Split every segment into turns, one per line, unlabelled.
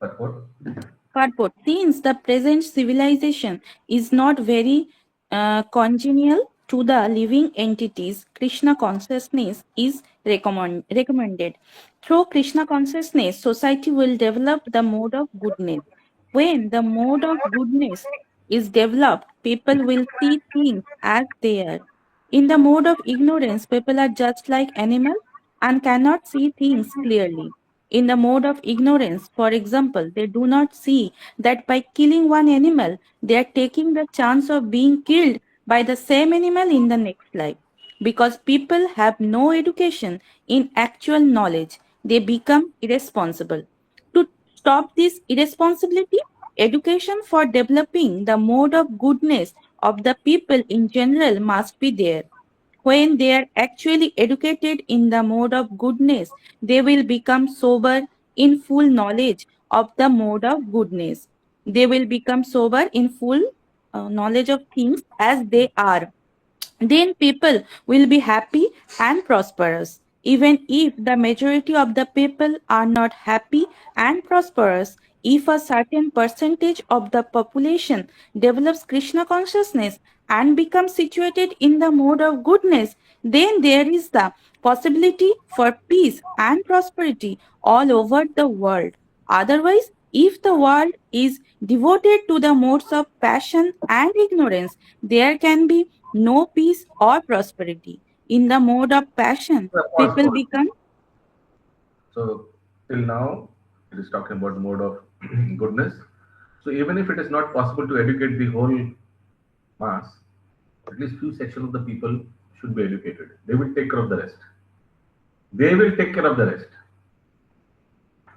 Purport.
Purport. Since the present civilization is not very congenial to the living entities, Krishna consciousness is recommended. Through Krishna consciousness, society will develop the mode of goodness. When the mode of goodness is developed, people will see things as they are. In the mode of ignorance, people are just like animals and cannot see things clearly. In the mode of ignorance, for example, they do not see that by killing one animal, they are taking the chance of being killed by the same animal in the next life. Because people have no education in actual knowledge, they become irresponsible. To stop this irresponsibility, education for developing the mode of goodness of the people in general must be there. When they are actually educated in the mode of goodness, they will become sober in full knowledge of the mode of goodness. They will become sober in full knowledge of things as they are. Then people will be happy and prosperous. Even if the majority of the people are not happy and prosperous, if a certain percentage of the population develops Krishna consciousness and becomes situated in the mode of goodness, then there is the possibility for peace and prosperity all over the world. Otherwise, if the world is devoted to the modes of passion and ignorance, there can be no peace or prosperity. In the mode of passion,
Pause,
people
pause.
become
So till now, it is talking about the mode of goodness. So even if it is not possible to educate the whole mass, at least few section of the people should be educated. They will take care of the rest. They will take care of the rest.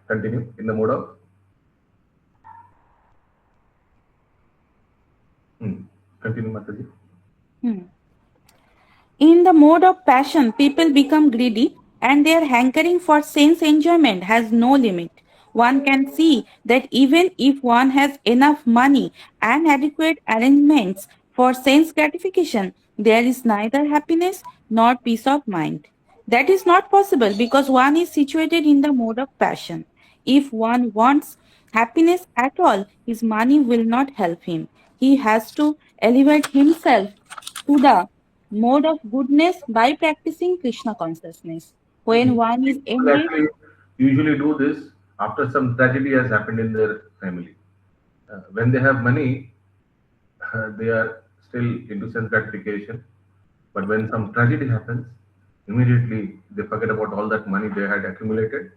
Continue in the mode of. Continue, Mataji.
hmm. In the mode of passion, people become greedy and their hankering for sense enjoyment has no limit. One can see that even if one has enough money and adequate arrangements for sense gratification, there is neither happiness nor peace of mind. That is not possible because one is situated in the mode of passion. If one wants happiness at all, his money will not help him. He has to elevate himself to the mode of goodness by practicing Krishna consciousness. When one is
People
engaged,
actually usually do this after some tragedy has happened in their family. When they have money, they are still into sense gratification. But when some tragedy happens, immediately they forget about all that money they had accumulated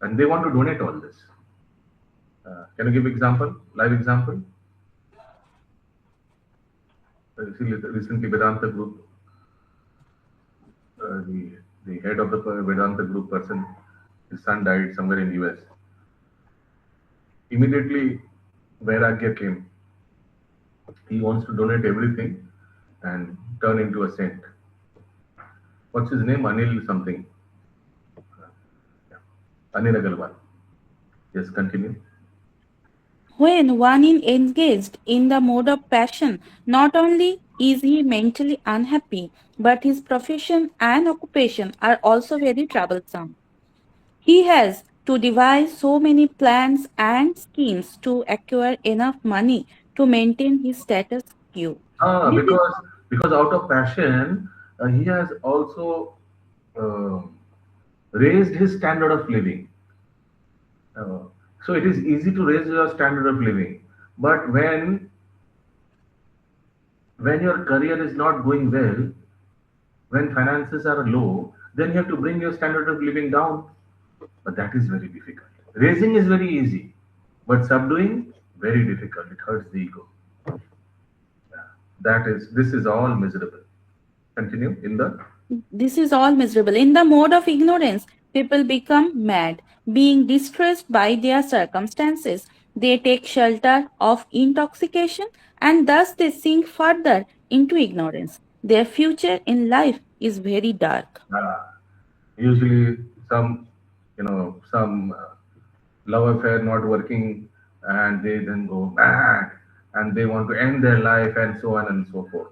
and they want to donate all this. Can you give example, live example? Recently, Vedanta group, the head of the Vedanta group person, his son died somewhere in US. Immediately, Vairagya came. He wants to donate everything and turn into a saint. What's his name? Anil something. Yeah. Anil Agarwal. Yes, continue.
when one is engaged in the mode of passion, not only is he mentally unhappy, but his profession and occupation are also very troublesome. He has to devise so many plans and schemes to acquire enough money to maintain his status quo.
Ah,
This is
because out of passion, he has also uh, raised his standard of living. Uh, so it is easy to raise your standard of living, but when your career is not going well, when finances are low, then you have to bring your standard of living down. But that is very difficult. Raising is very easy, but subduing very difficult. It hurts the ego. Yeah. This is all miserable. Continue in the.
This is all miserable. In the mode of ignorance, people become mad, being distressed by their circumstances. They take shelter of intoxication and thus they sink further into ignorance. Their future in life is very dark.
Usually some some love affair not working and they then go mad and they want to end their life and so on and so forth.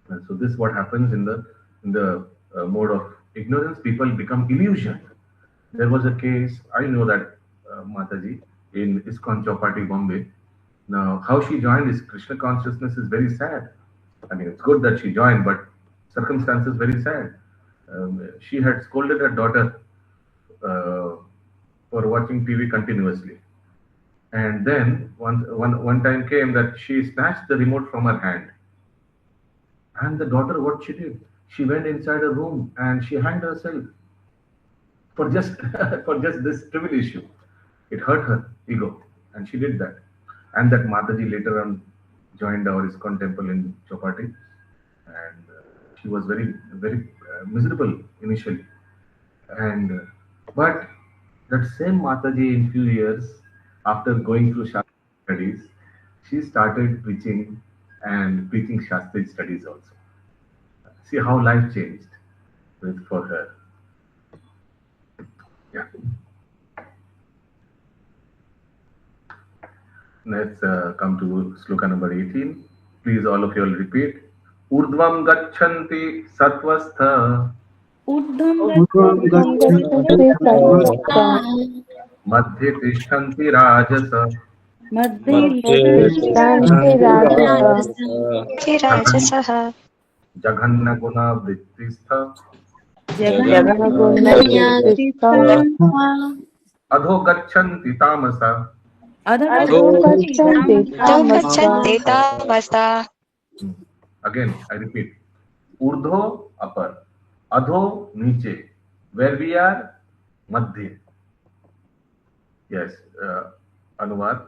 And so this is what happens in the mode of ignorance. People become illusioned. There was a case I know that Mataji in ISKCON Chowpatty, Bombay. Now, how she joined this Krishna consciousness is very sad. I mean, it's good that she joined, but circumstances very sad. She had scolded her daughter uh, for watching TV continuously. And then one time came that she snatched the remote from her hand. And the daughter, what she did? She went inside a room and she hanged herself for just for just this trivial issue. It hurt her ego, and she did that. And that Mataji later on joined our ISKCON temple in Chowpatty, and she was very miserable initially. And but that same Mataji, in few years after going through Shastri studies, she started preaching and preaching Shastri studies also. See how life changed for her. Yeah. Let's come to sloka number 18. Please, all of you will repeat. Urdhvam gachanti sattvastha
Urdhvam gacchati sattva
madhye tishtanti rajasa
madhye
Tishtanti Rajasa
Rajasah
jaghanna guna vrittistha
Jaganaguna Vrittistha
adho gachanti tamasa.
Adho Gachanti Tamasa
Tamasa.
Again, I repeat. Urdho upper, adho niche. Where we are, madhya. Yes, Anuvad.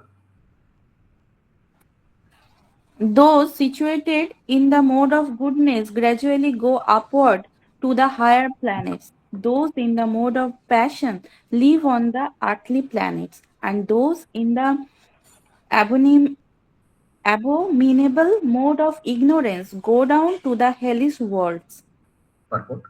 Those situated in the mode of goodness gradually go upward to the higher planets. Those in the mode of passion live on the earthly planets, and those in the abominable mode of ignorance go down to the hellish worlds.
Purport.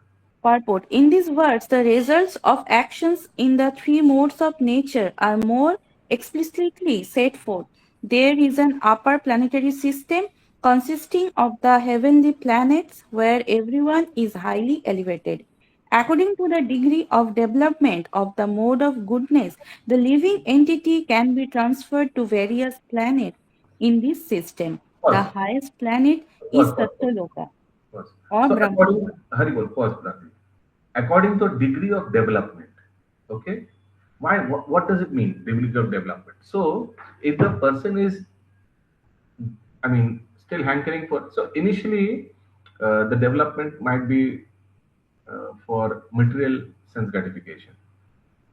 Purport. In these words, the results of actions in the three modes of nature are more explicitly set forth. There is an upper planetary system consisting of the heavenly planets where everyone is highly elevated. According to the degree of development of the mode of goodness, the living entity can be transferred to various planets in this system. The
Pause.
highest planet is Satyaloka
Pause.
or
So
Brahma.
according Haribol, pause, Prati. According to degree of development, okay? Why? What does it mean? Degree of development. So if the person is, I mean, still hankering for. So initially, the development might be for material sense gratification.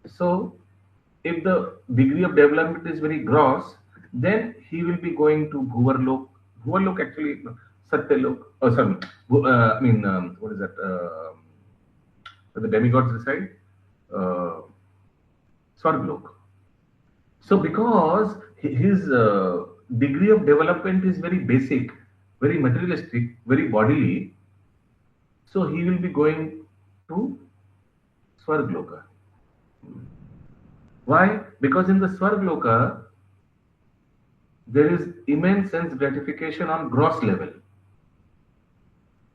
So if the degree of development is very gross, then he will be going to Bhuvarlok. Bhuvarlok actually, no, Satyalok. Oh, sorry. What is that? Where the demigods reside? Swarglok. So because his degree of development is very basic, very materialistic, very bodily, so he will be going to Swargloka. Why? Because in the Swargloka, there is immense sense gratification on gross level.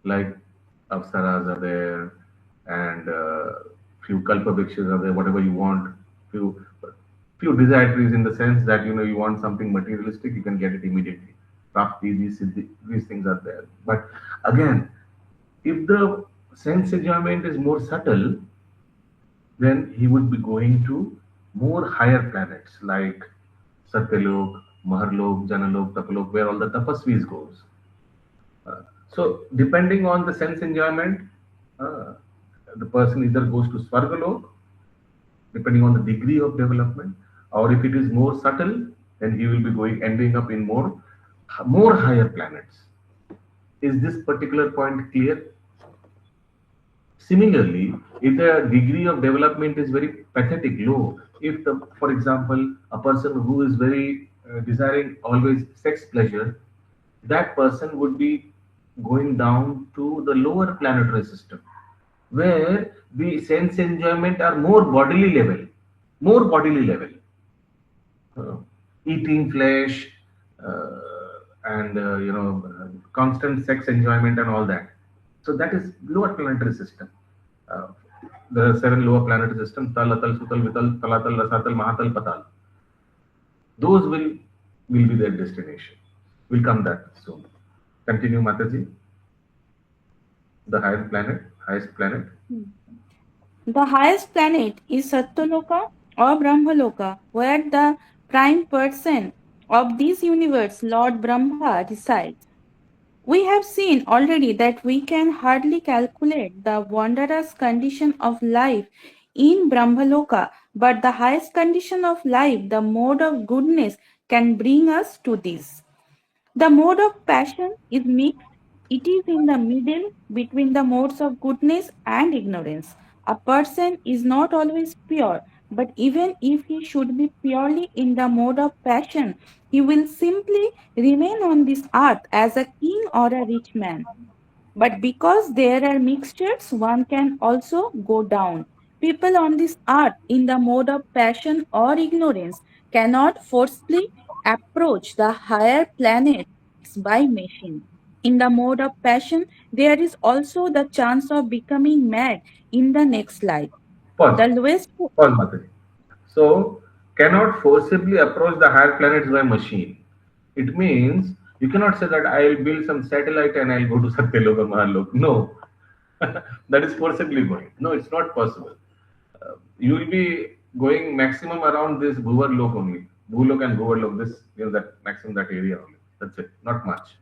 Like Apsaras are there, and few Kalpavrikshes are there, whatever you want. Few desires in the sense that you want something materialistic, you can get it immediately. Bhakti, these things are there. But again, if the sense enjoyment is more subtle, then he would be going to more higher planets like Satyalok, Maharlok, Janalok, Tapalok, where all the tapasvis goes. So depending on the sense enjoyment, the person either goes to Svargalok, depending on the degree of development, or if it is more subtle, then he will be ending up in more higher planets. Is this particular point clear? Similarly, if the degree of development is very pathetic, low, if for example, a person who is very desiring always sex pleasure, that person would be going down to the lower planetary system, where the sense enjoyment are more bodily level, eating flesh, and constant sex enjoyment and all that. So that is lower planetary system. there are 7 lower planetary systems: Tal, Atal, Sutal, Vital, Talatal, Rasatal, Mahatal, Patal. Those will be their destination. We'll come that soon. Continue, Mataji. The highest planet.
The highest planet is Satyaloka or Brahmaloka, where the prime person of this universe, Lord Brahma, resides. We have seen already that we can hardly calculate the wondrous condition of life in Brahmaloka, but the highest condition of life, the mode of goodness, can bring us to this. The mode of passion is mixed. It is in the middle between the modes of goodness and ignorance. A person is not always pure, but even if he should be purely in the mode of passion, he will simply remain on this earth as a king or a rich man. But because there are mixtures, one can also go down. People on this earth, in the mode of passion or ignorance, cannot forcibly approach the higher planets by machine. In the mode of passion, there is also the chance of becoming mad in the next life.
Pause.
The lowest.
Pause, Mataji. So, cannot forcibly approach the higher planets by machine. It means you cannot say that I'll build some satellite and I'll go to Satyaloka Mahalok. No, that is forcibly going. No, it's not possible. You will be going maximum around this Bhuvarlok only. Bhulok and Bhuvarlok, this, that maximum, that area only. That's it, not much.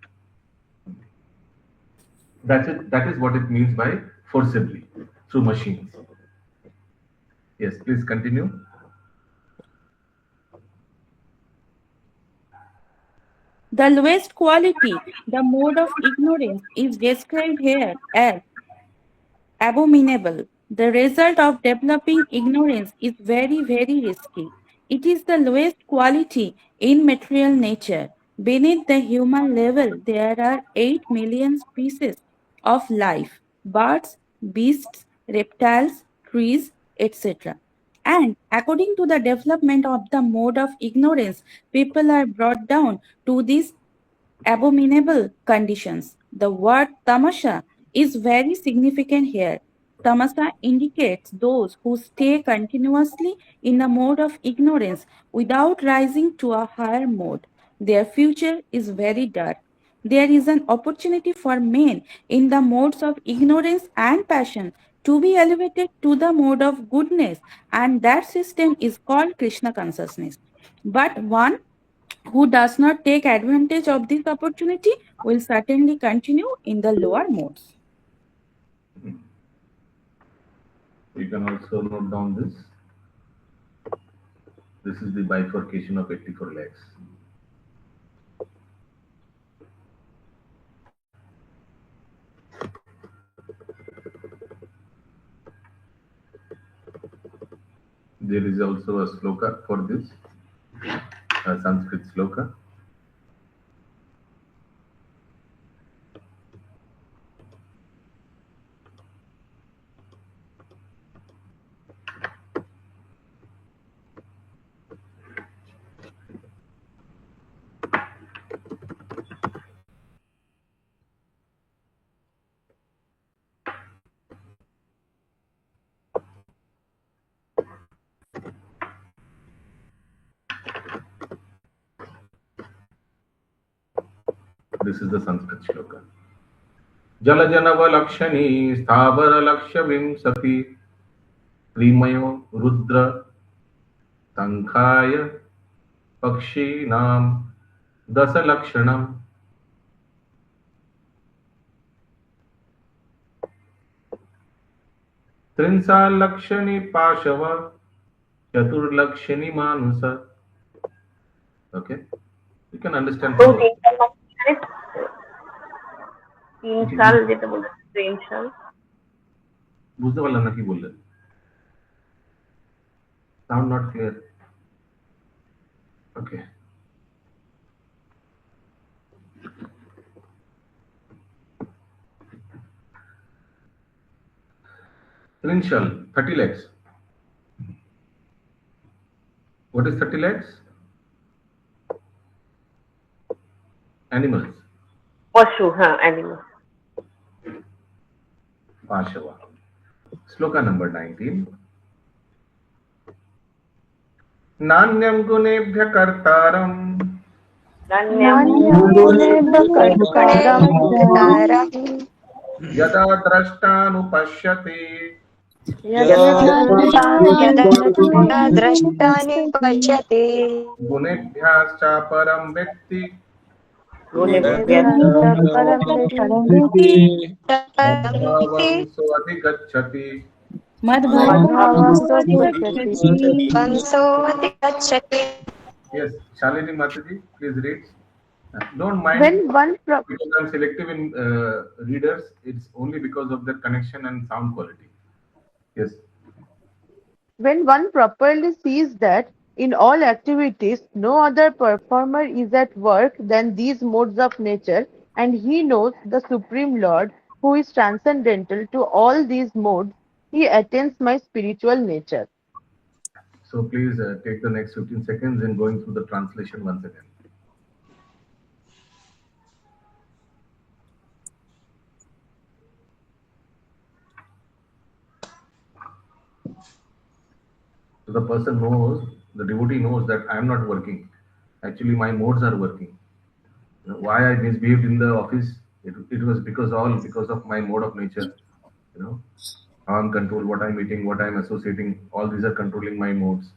That's it. That is what it means by forcibly, through machines. Yes, please continue.
The lowest quality, the mode of ignorance, is described here as abominable. The result of developing ignorance is very, very risky. It is the lowest quality in material nature. Beneath the human level, there are 8 million species of life: birds, beasts, reptiles, trees, etc. And according to the development of the mode of ignorance, people are brought down to these abominable conditions. The word tamasha is very significant here. Tamasa indicates those who stay continuously in a mode of ignorance without rising to a higher mode. Their future is very dark. There is an opportunity for men in the modes of ignorance and passion to be elevated to the mode of goodness, and that system is called Krishna consciousness. But one who does not take advantage of this opportunity will certainly continue in the lower modes.
You can also note down this. This is the bifurcation of 84 lakhs. There is also a sloka for this, a Sanskrit sloka. This is the Sanskrit shloka. Jalajanava lakshani sthavara lakshavim sati primayo rudra tankhaya pakshinam dasa lakshanam. Trinsa lakshani pashava chatur lakshani manusa. Okay, you can understand.
तीन साल যেটা বললেন তিন সাল
বুঝতে পারলাম না কি বললেন sound not clear okay Trinshal 30 lakhs. What is 30 lakhs? Animals.
পশু হ্যাঁ animal
Pashava. Sloka number 19. Nanyam gunebhya kartaram
Nanyam
नान्यं गुणेभ्यः कर्तारं
yada drashtanupashyate
यदा
यदा द्रष्टानि पश्यति
गुणेभ्यश्च परं व्यक्ति
गुणेभ्यश्च परं
मद्भावं सोऽधिगच्छति.
मद्भावं
मद्भावं
स्वोधिगच्छति.
कंसोऽधिगच्छति.
Yes, Shalini Mataji, please read. Don't mind
When one
because I'm selective in readers. It's only because of their connection and sound quality. Yes.
When one properly sees that in all activities no other performer is at work than these modes of nature, and he knows the Supreme Lord who is transcendental to all these modes, he attains my spiritual nature.
So please take the next 15 seconds in going through the translation once again. So the person knows, the devotee knows that I am not working. Actually, my modes are working. You know, why I misbehaved in the office? It was because of my mode of nature. You know, how I'm controlled, what I'm eating, what I'm associating. All these are controlling my modes.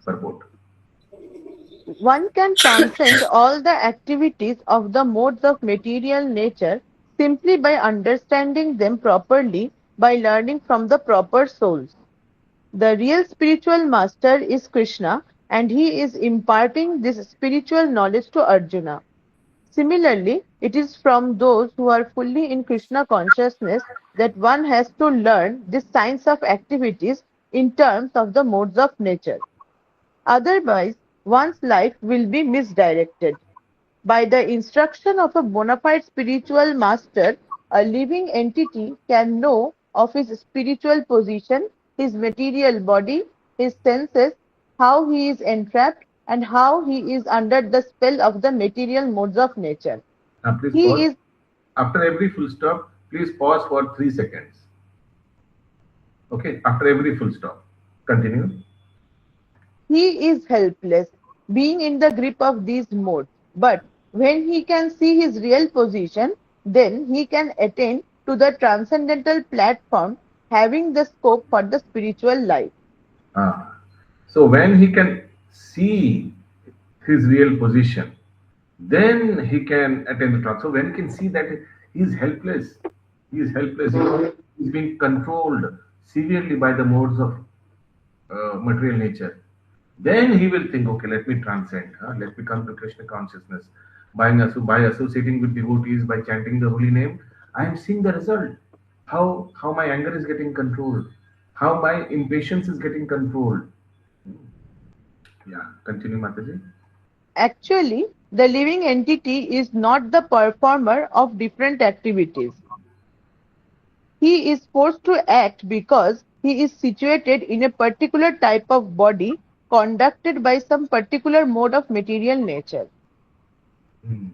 Purport.
One can transcend all the activities of the modes of material nature simply by understanding them properly, by learning from the proper souls. The real spiritual master is Krishna, and he is imparting this spiritual knowledge to Arjuna. Similarly, it is from those who are fully in Krishna consciousness that one has to learn this science of activities in terms of the modes of nature. Otherwise, one's life will be misdirected. By the instruction of a bona fide spiritual master, a living entity can know of his spiritual position, his material body, his senses, how he is entrapped, and how he is under the spell of the material modes of nature.
Now please
He
pause.
is
After every full stop, please pause for 3 seconds. Okay, after every full stop. Continue.
He is helpless, being in the grip of these modes. But when he can see his real position, then he can attain to the transcendental platform, having the scope for the spiritual life.
Ah. So when he can see his real position, then he can attain the trance. So when he can see that he is helpless, he's being controlled severely by the modes of material nature. Then he will think, okay, let me transcend, let me come to Krishna consciousness. By associating with devotees, by chanting the holy name, I am seeing the result. How my anger is getting controlled, how my impatience is getting controlled. Yeah, continue, Mataji.
Actually, the living entity is not the performer of different activities. He is forced to act because he is situated in a particular type of body conducted by some particular mode of material nature.
Hmm.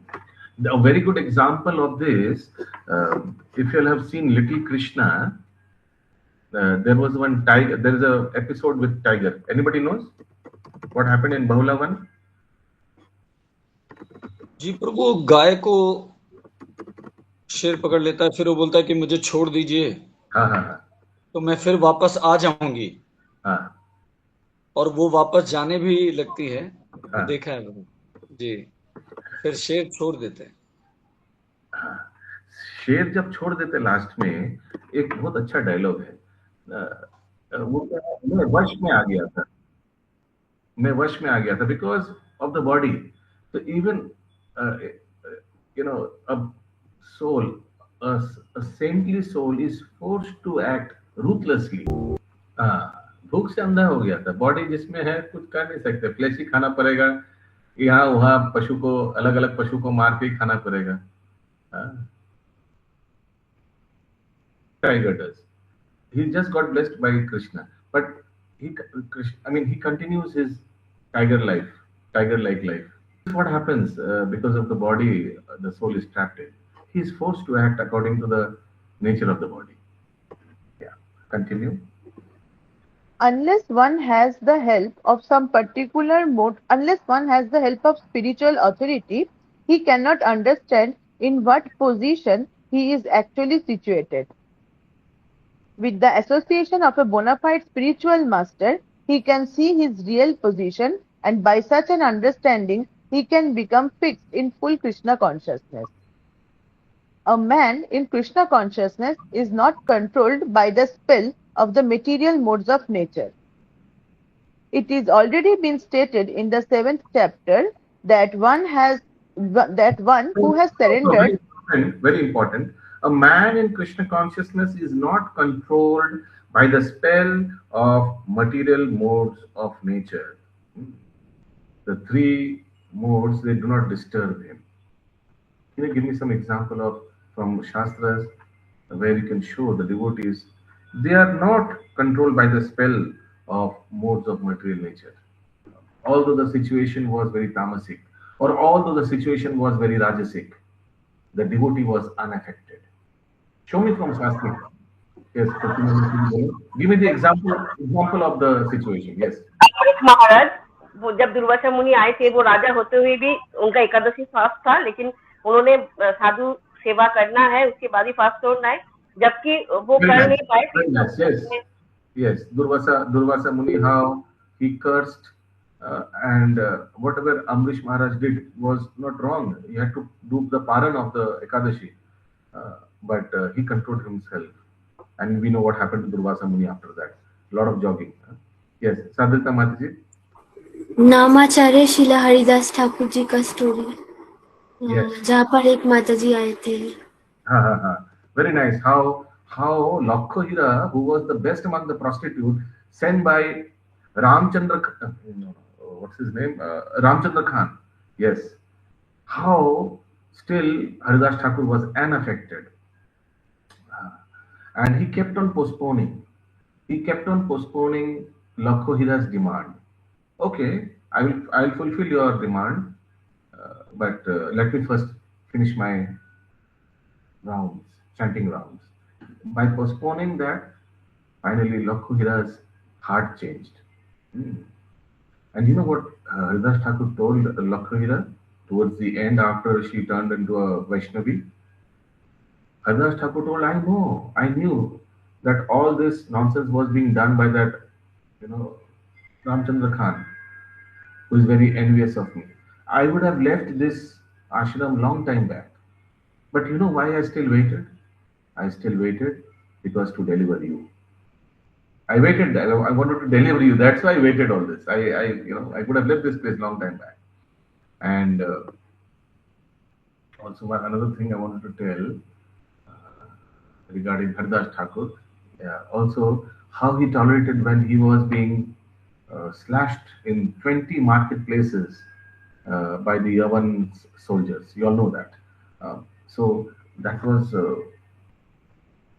A very good example of this, if you have seen Little Krishna, there was one tiger. There is a episode with tiger. Anybody knows what happened in Bahula 1?
जी प्रभु, गाय को शेर पकड़ लेता है, फिर वो बोलता है कि मुझे छोड़ दीजिए,
हाँ हाँ हाँ
तो मैं फिर वापस आ जाऊंगी,
हाँ
और वो वापस जाने भी लगती है।
हाँ।
देखा है प्रभु जी, फिर शेर छोड़ देते हैं।
हाँ। शेर जब छोड़ देते लास्ट में, एक बहुत अच्छा डायलॉग है, वो क्या है, मैं वश में आ गया था, बिकॉज ऑफ द बॉडी. तो even a soul, a saintly soul is forced to act ruthlessly. भूख से अंधा हो गया था. बॉडी जिसमें है कुछ कर नहीं सकते, फ्लैश ही खाना पड़ेगा, यहाँ वहां पशु को, अलग अलग पशु को मार के ही खाना पड़ेगा. Tiger does. He just got blessed by Krishna, but he continues his tiger-like life. What happens because of the body, the soul is trapped in. He is forced to act according to the nature of the body. Yeah, continue.
Unless one has the help of some particular mode, unless one has the help of spiritual authority, he cannot understand in what position he is actually situated. With the association of a bona fide spiritual master, he can see his real position, and by such an understanding, he can become fixed in full Krishna consciousness. A man in Krishna consciousness is not controlled by the spell of the material modes of nature. It is already been stated in the 7th chapter that one who has
So
surrendered.
very important. A man in Krishna consciousness is not controlled by the spell of material modes of nature. The three modes, they do not disturb him. Can you give me some example of from Shastras where you can show the devotees they are not controlled by the spell of modes of material nature? Although the situation was very tamasic, or although the situation was very rajasic, the devotee was unaffected. Show me from Shastri. Yes, give me the example of the situation. Yes.
एक महाराज, वो जब दुर्वासा मुनि आए थे, वो राजा होते हुए भी उनका एकादशी फास्ट था, लेकिन उन्होंने साधु सेवा करना है, उसके बाद ही फास्ट तोड़ना है, जबकि वो कर नहीं पाए।
Yes, yes. Durvasa Muni, how he cursed and whatever Amrish Maharaj did was not wrong. He had to do the paran of the Ekadashi, but he controlled himself. And we know what happened to Durvasa Muni after that. A lot of jogging. Yes, Sadhita Mataji.
नामाचार्य शिला हरिदास ठाकुर जी का story,
Yes.
जहाँ पर एक माता जी आए थे.
Very nice. How Lakhohira, who was the best among the prostitutes, sent by Ramchandra, what's his name? Ramchandra Khan. Yes. How still Haridas Thakur was unaffected. And he kept on postponing. He kept on postponing Lakhohira's demand. Okay, I'll fulfill your demand, but let me first finish my rounds, chanting rounds. By postponing that, finally Lakhohira's heart changed. And you know what Haridas Thakur told Lakhohira towards the end after she turned into a Vaishnavi? Haridas Thakur told, I knew that all this nonsense was being done by that, Ramchandra Khan, who is very envious of me. I would have left this ashram long time back. But you know why I still waited? I still waited because to deliver you. I waited. I wanted to deliver you. That's why I waited all this. I could have left this place long time back. And also another thing I wanted to tell regarding Haridas Thakur. Also, how he tolerated when he was being slashed in 20 marketplaces by the Yavan soldiers. You all know that. So that was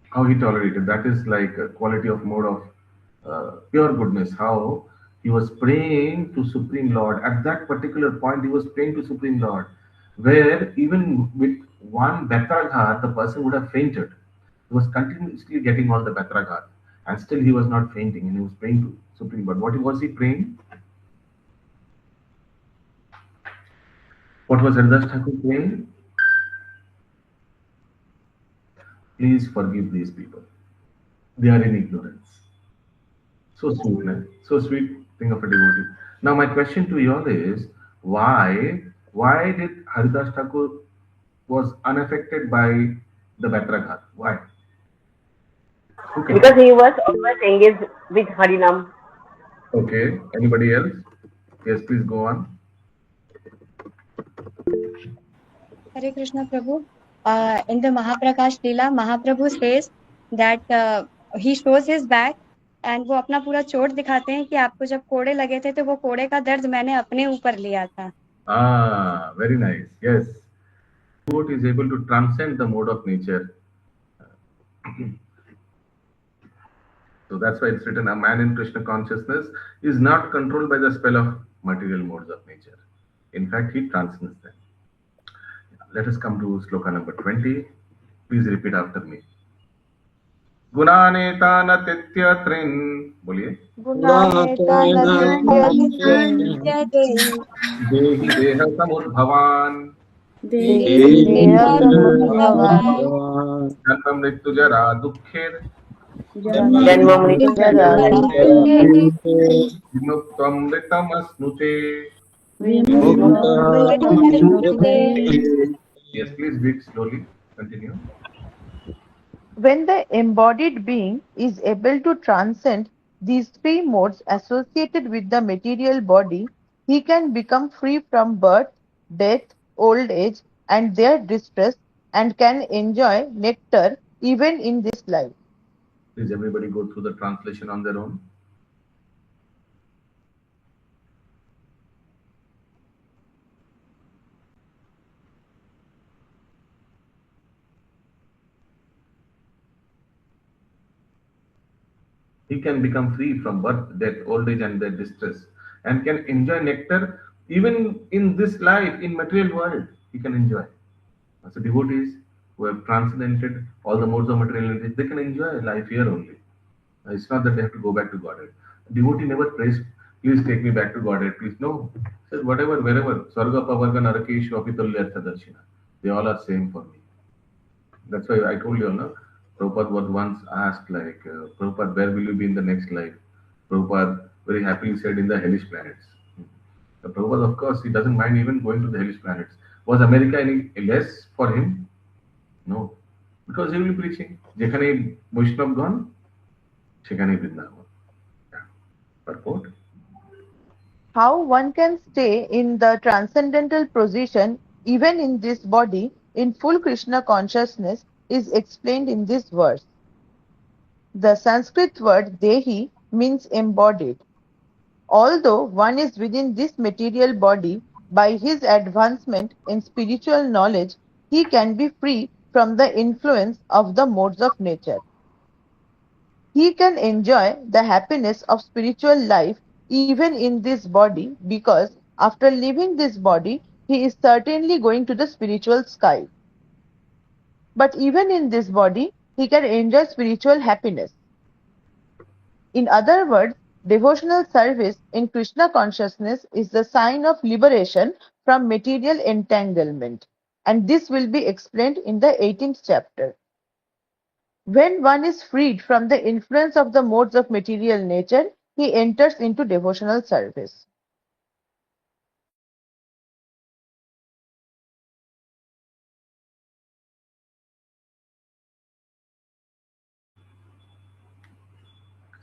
how he tolerated. That is like a quality of mode of pure goodness. How he was praying to Supreme Lord. At that particular point, he was praying to Supreme Lord, where even with one betraghat, the person would have fainted. He was continuously getting all the betraghat, and still he was not fainting, and he was praying to Supreme Lord. What was he praying? What was Haridas Thakur praying? Please forgive these people. They are in ignorance. So sweet, man. So sweet thing of a devotee. Now my question to you all is, why did Haridas Thakur was unaffected by the Betraghat? Why?
Because he was always engaged with Harinam.
Okay. Anybody else? Yes, please go on.
Hare Krishna Prabhu. In the Mahaprakash Leela, Mahaprabhu says that he shows his back and वो अपना पूरा चोट दिखाते हैं कि आपको जब कोड़े लगे थे तो वो कोड़े का दर्द मैंने अपने ऊपर लिया था.
Very nice. Yes. Devotee is able to transcend the mode of nature. So that's why it's written, a man in Krishna consciousness is not controlled by the spell of material modes of nature. In fact, he transcends them. Let us come to sloka number 20. Please repeat after me. गुणानेतान तिथ्य त्रिन, बोलिए। देहि देह समुद्भवान जन्म मृत्यु जरा दुखेर
जन्म मृत्यु जरा
विमुक्तमृतमश्नुते। Yes, please read slowly. Continue.
When the embodied being is able to transcend these three modes associated with the material body, he can become free from birth, death, old age, and their distress, and can enjoy nectar even in this life.
Please everybody go through the translation on their own. He can become free from birth, death, old age, and their distress, and can enjoy nectar even in this life, in material world. He can enjoy. So devotees who have transcended all the modes of materiality, they can enjoy life here only. It's not that they have to go back to Godhead. Devotee never prays, please take me back to Godhead, please. No. Says whatever, wherever. Sarga Pavarga Narakeshu Apitulya Darshina. They all are same for me. That's why I told you, no? Prabhupada was once asked, like, Prabhupada, where will you be in the next life? Prabhupada very happily said, in the hellish planets. The Prabhupada, of course, he doesn't mind even going to the hellish planets. Was America any less for him? No. Because he will be preaching. Jekhane Vaishnav gone, Shekhane Vrindavan. Yeah. Purport.
How one can stay in the transcendental position even in this body in full Krishna consciousness is explained in this verse. The Sanskrit word Dehi means embodied. Although one is within this material body, by his advancement in spiritual knowledge, he can be free from the influence of the modes of nature. He can enjoy the happiness of spiritual life even in this body because after leaving this body, he is certainly going to the spiritual sky. But even in this body, he can enjoy spiritual happiness. In other words, devotional service in Krishna consciousness is the sign of liberation from material entanglement, and this will be explained in the 18th chapter. When one is freed from the influence of the modes of material nature, he enters into devotional service.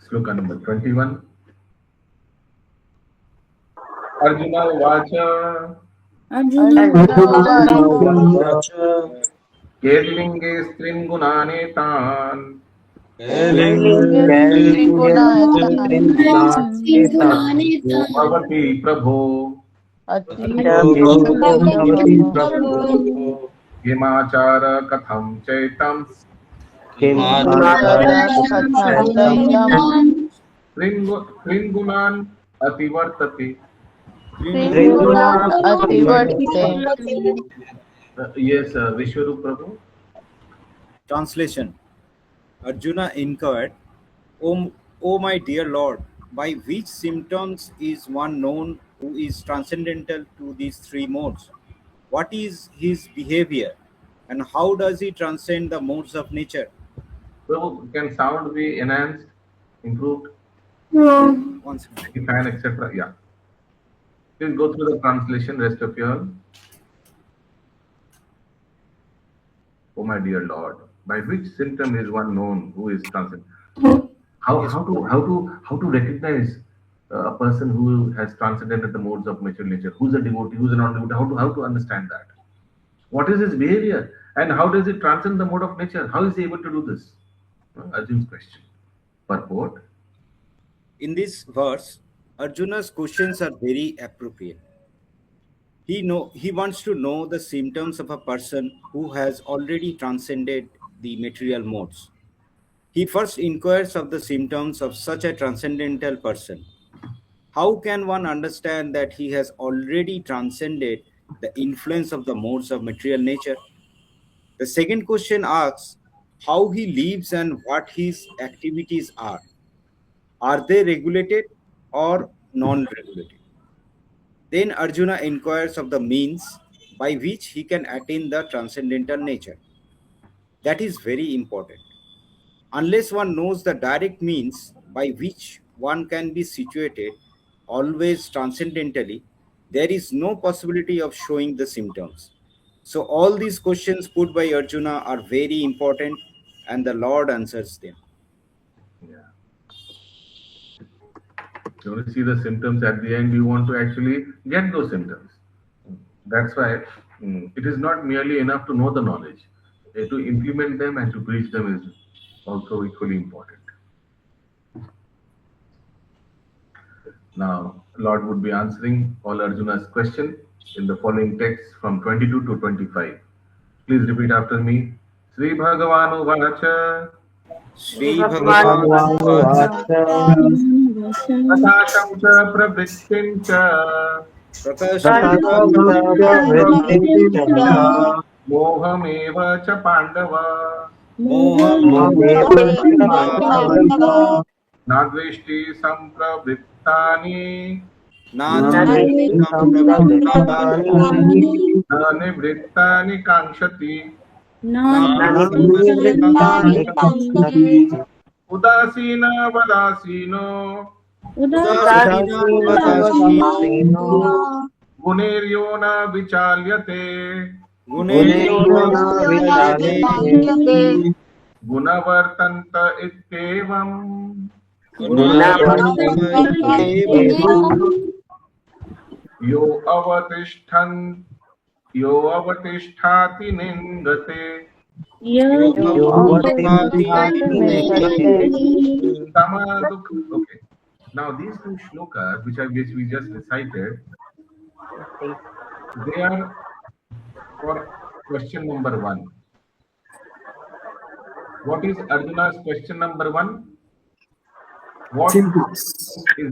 Sloka number 21. Arjuna Vacha Kerlinge Strim Gunanetan Bhavati Prabho Himachara Katham Chaitam Tringunan Ativartati. Yes, Vishwarup Prabhu.
Translation. Arjuna inquired, O my dear Lord, by which symptoms is one known who is transcendental to these three modes? What is his behavior, and how does he transcend the modes of nature?
Prabhu, can sound be enhanced, improved?
One second.
Fan, etc. Yeah. Please go through the translation, rest of you all. Oh my dear Lord, by which symptom is one known who is transcendent? How to recognize a person who has transcended the modes of material nature? Who's a devotee? Who's a non-devotee? How to understand that? What is his behavior, and how does he transcend the mode of nature? How is he able to do this? Arjun's question. Purport.
In this verse, Arjuna's questions are very appropriate. He wants to know the symptoms of a person who has already transcended the material modes. He first inquires of the symptoms of such a transcendental person. How can one understand that he has already transcended the influence of the modes of material nature? The second question asks, how he lives and what his activities are. Are they regulated or non regulated? Then Arjuna inquires of the means by which he can attain the transcendental nature. That is very important. Unless one knows the direct means by which one can be situated always transcendentally, there is no possibility of showing the symptoms. So, all these questions put by Arjuna are very important, and the Lord answers them.
Yeah. You want to see the symptoms at the end, you want to actually get those symptoms. That's why it is not merely enough to know the knowledge. To implement them and to preach them is also equally important. Now, Lord would be answering all Arjuna's question in the following text from 22 to 25. Please repeat after me. Sri Bhagavanu Vacha
Sri Bhagavan
Prakasham cha pravrittim cha Mohameva cha Pandava Nadveshti sampravrittani Nivrittani Kankshati Udasina Vadasino Guneryona Vichalyate Gunavartanta Ittevam Yo avatisthati nindate Okay. Now these two shlokas, which we just recited, they are for question number 1. What is Arjuna's question number 1? What is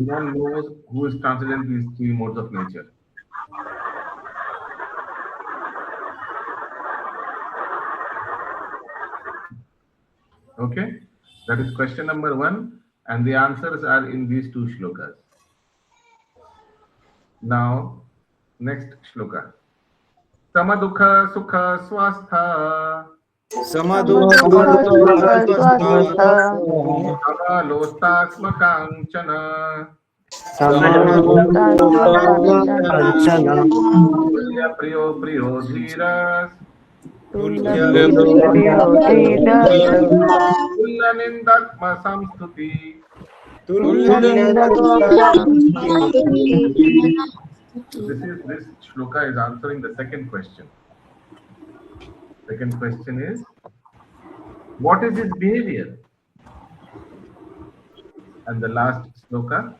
one knows who is transcendent these 3 modes of nature? Okay, that is question number 1, and the answers are in these 2 shlokas. Now, next shloka. Samadukha sukha swastha Avalostasmakanchana Priyo priyo dhiras Tullanindatma samstuti. This shloka is answering the second question. Second question is, what is his behavior? And the last shloka,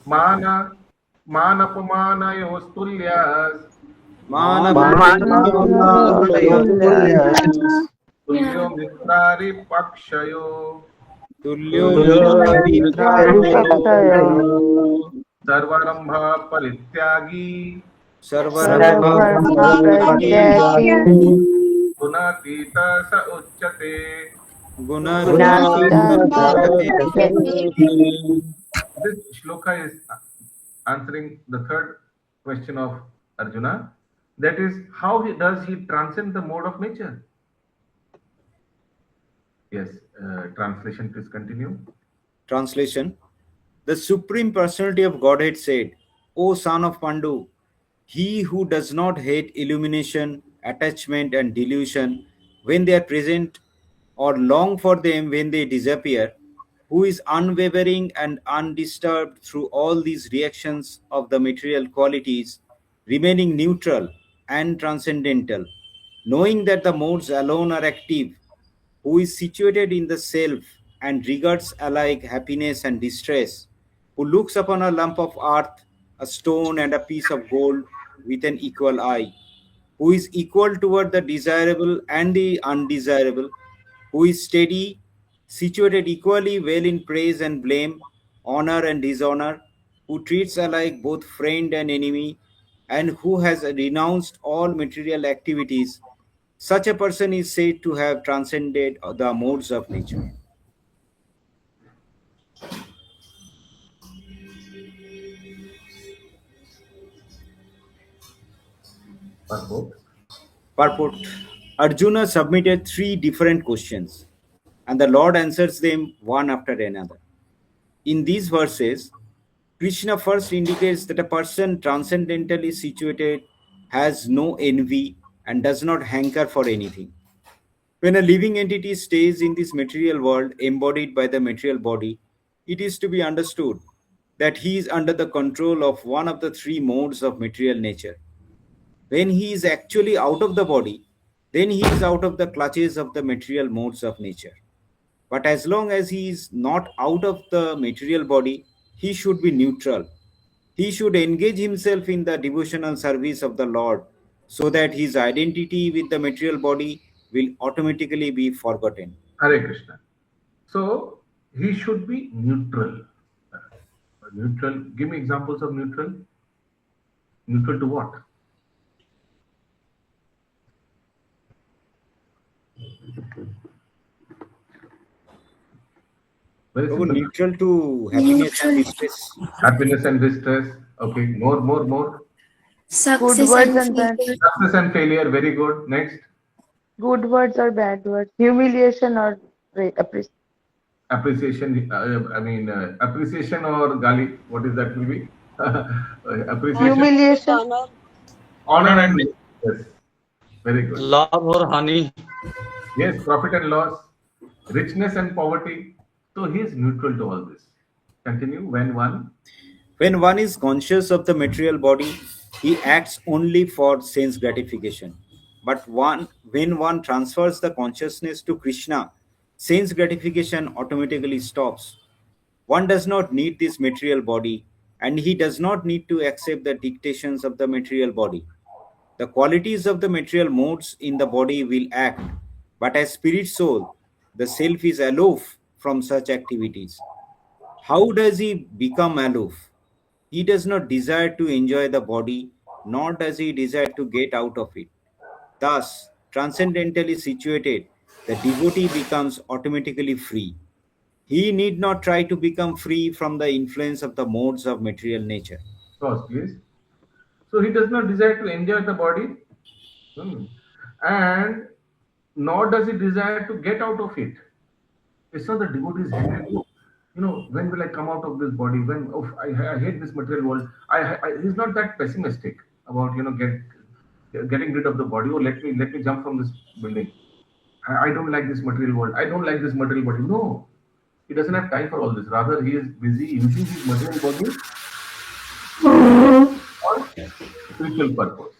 manapamanayostulyas tulyo mitrari pakshayo sarvarambha parityagi gunatita sa uchyate. This shloka is answering the third question of Arjuna. That is, how does he transcend the mode of nature? Yes, translation, please continue.
Translation. The Supreme Personality of Godhead said, O son of Pandu, he who does not hate illumination, attachment and delusion when they are present or long for them when they disappear, who is unwavering and undisturbed through all these reactions of the material qualities, remaining neutral and transcendental, knowing that the modes alone are active, who is situated in the self and regards alike happiness and distress, who looks upon a lump of earth, a stone, and a piece of gold with an equal eye, who is equal toward the desirable and the undesirable, who is steady, situated equally well in praise and blame, honor and dishonor, who treats alike both friend and enemy, and who has renounced all material activities, Such a person is said to have transcended the modes of nature.
Purport.
Purport. Arjuna submitted 3 different questions, and the Lord answers them one after another. In these verses, Krishna first indicates that a person transcendentally situated has no envy and does not hanker for anything. When a living entity stays in this material world embodied by the material body, it is to be understood that he is under the control of one of the 3 modes of material nature. When he is actually out of the body, then he is out of the clutches of the material modes of nature. But as long as he is not out of the material body, he should be neutral. He should engage himself in the devotional service of the Lord so that his identity with the material body will automatically be forgotten.
Hare Krishna. So he should be neutral. Neutral. Give me examples of neutral. Neutral to what? Very
So
simple.
neutral to happiness and distress.
Happiness and distress. Okay. More.
Good
Success
words
and
and bad
failure.
Success and failure. Very good. Next.
good words or bad words, humiliation or appreciation.
Appreciation. Appreciation or gali. What is that? Will be appreciation.
Humiliation.
Honor and yes. Very good.
लाभ और हानि.
Yes. Profit and loss. Richness and poverty. So he is neutral to all this. Continue. When
one is conscious of the material body, he acts only for sense gratification. But when one transfers the consciousness to Krishna, sense gratification automatically stops. One does not need this material body, and he does not need to accept the dictations of the material body. The qualities of the material modes in the body will act, but as spirit soul, the self is aloof from such activities. How does he become aloof? He does not desire to enjoy the body, nor does he desire to get out of it. Thus, transcendentally situated, the devotee becomes automatically free. He need not try to become free from the influence of the modes of material nature.
pause, please. So he does not desire to enjoy the body, and nor does he desire to get out of it. It's not the devotees hate. When will I come out of this body? When I hate this material world. He's not that pessimistic about getting rid of the body. Let me jump from this building. I don't like this material world. I don't like this material body. No, he doesn't have time for all this. Rather, he is busy using his material body for spiritual purpose.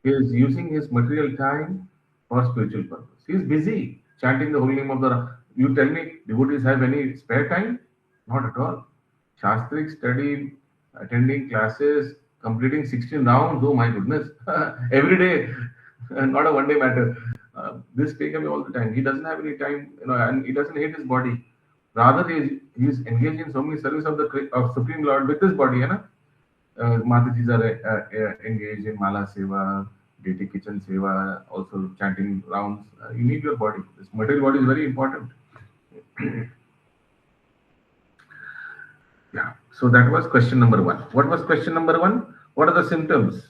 He is using his material time for spiritual purpose. He is busy chanting the holy name of the. You tell me, devotees have any spare time? Not at all. Shastri study, attending classes, completing 16 rounds. Oh my goodness, every day, not a one-day matter. This takes away all the time. He doesn't have any time, and he doesn't hate his body. Rather, he is engaged in so many service of Supreme Lord with his body. Matajis are engaged in Mala Seva, deity kitchen Seva, also chanting rounds. You need your body. This material body is very important. Yeah. So that was question number 1. What was question number 1? What are the symptoms?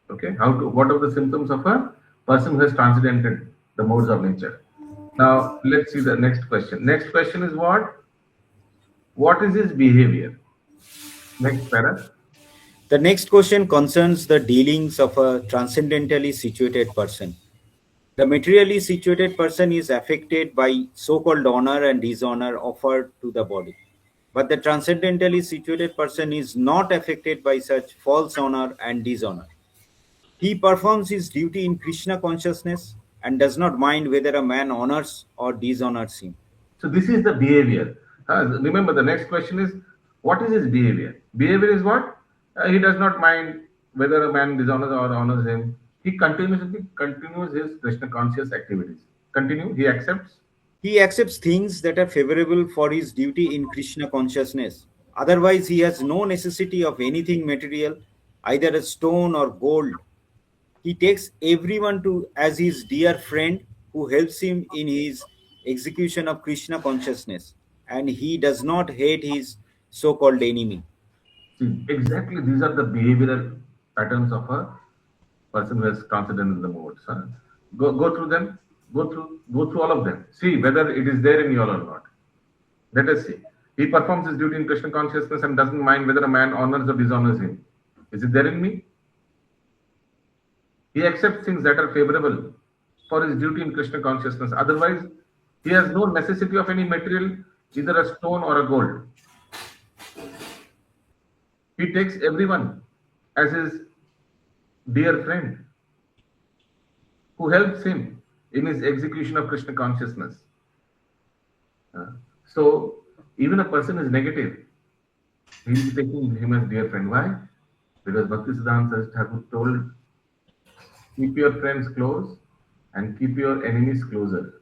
Okay. What are the symptoms of a person who has transcendented the modes of nature? Now let's see the next question. Next question is what? What is his behavior? Next para.
The next question concerns the dealings of a transcendentally situated person. The materially situated person is affected by so-called honor and dishonor offered to the body. But the transcendentally situated person is not affected by such false honor and dishonor. He performs his duty in Krishna consciousness and does not mind whether a man honors or dishonors him.
So this is the behavior. Remember, the next question is, what is his behavior? Behavior is what? He does not mind whether a man dishonors or honors him. He continues his Krishna conscious activities. Continue. He accepts.
He accepts things that are favorable for his duty in Krishna consciousness. Otherwise, he has no necessity of anything material, either a stone or gold. He takes everyone to as his dear friend who helps him in his execution of Krishna consciousness, and he does not hate his so-called enemy.
See, exactly these are the behavioral patterns of a person who has transcendented in the modes. Huh? Go through them. Go through all of them. See whether it is there in you all or not. Let us see. He performs his duty in Krishna consciousness and doesn't mind whether a man honors or dishonors him. Is it there in me? He accepts things that are favorable for his duty in Krishna consciousness. Otherwise, he has no necessity of any material, either a stone or a gold. He takes everyone as his dear friend who helps him in his execution of Krishna consciousness. So, even a person is negative, he is taking him as dear friend. Why? Because Bhaktisiddhanta Thakur told, keep your friends close and keep your enemies closer.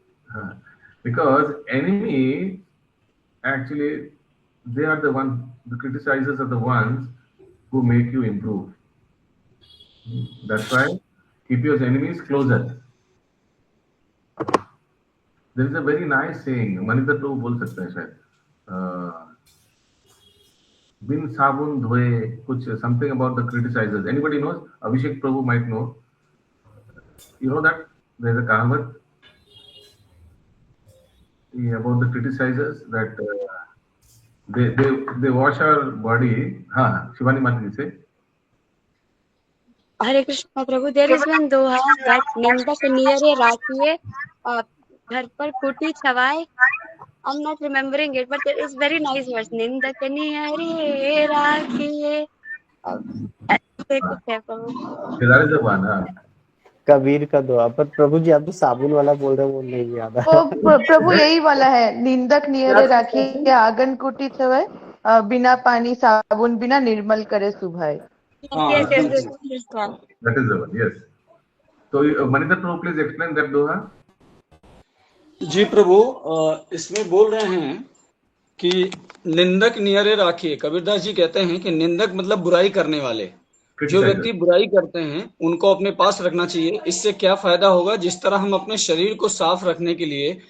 Because enemy, actually, they are the ones, the criticizers are the ones who make you improve. That's why keep your enemies closer. There is a very nice saying, Manita to बोल सकते हैं शायद, बिन साबुन धोए कुछ, something about the criticizers. Anybody knows? Abhishek Prabhu might know. You know that there is a kahavat about the criticizers that they wash our body. हाँ, शिवानी माता जी से.
Hare Krishna Prabhu, there is one doha that निंदक नियरे राखिए घर पर कुटी छवाए. I'm not remembering it, but it is very nice verse. निंदक नियरे राखिए. ऐसे कुछ है प्रभु.
That is the one. हाँ.
कबीर का दुआ. पर प्रभु जी आप तो साबुन वाला बोल रहे हो, वो नहीं याद है.
वो प्रभु यही वाला है, निंदक नियरे राखिए आंगन कुटी छवाए, बिना पानी साबुन बिना निर्मल करे सुभाए.
Yes, yes, yes.
That is the one. Yes. So Manita Prabhu, please explain that doha.
जी प्रभु, इसमें बोल रहे हैं कि निंदक नियरे राखिए. कबीरदास जी कहते हैं कि निंदक मतलब बुराई करने वाले. जो व्यक्ति बुराई करते हैं उनको अपने पास रखना चाहिए. इससे क्या फायदा होगा? जिस तरह हम अपने शरीर को साफ रखने के लिए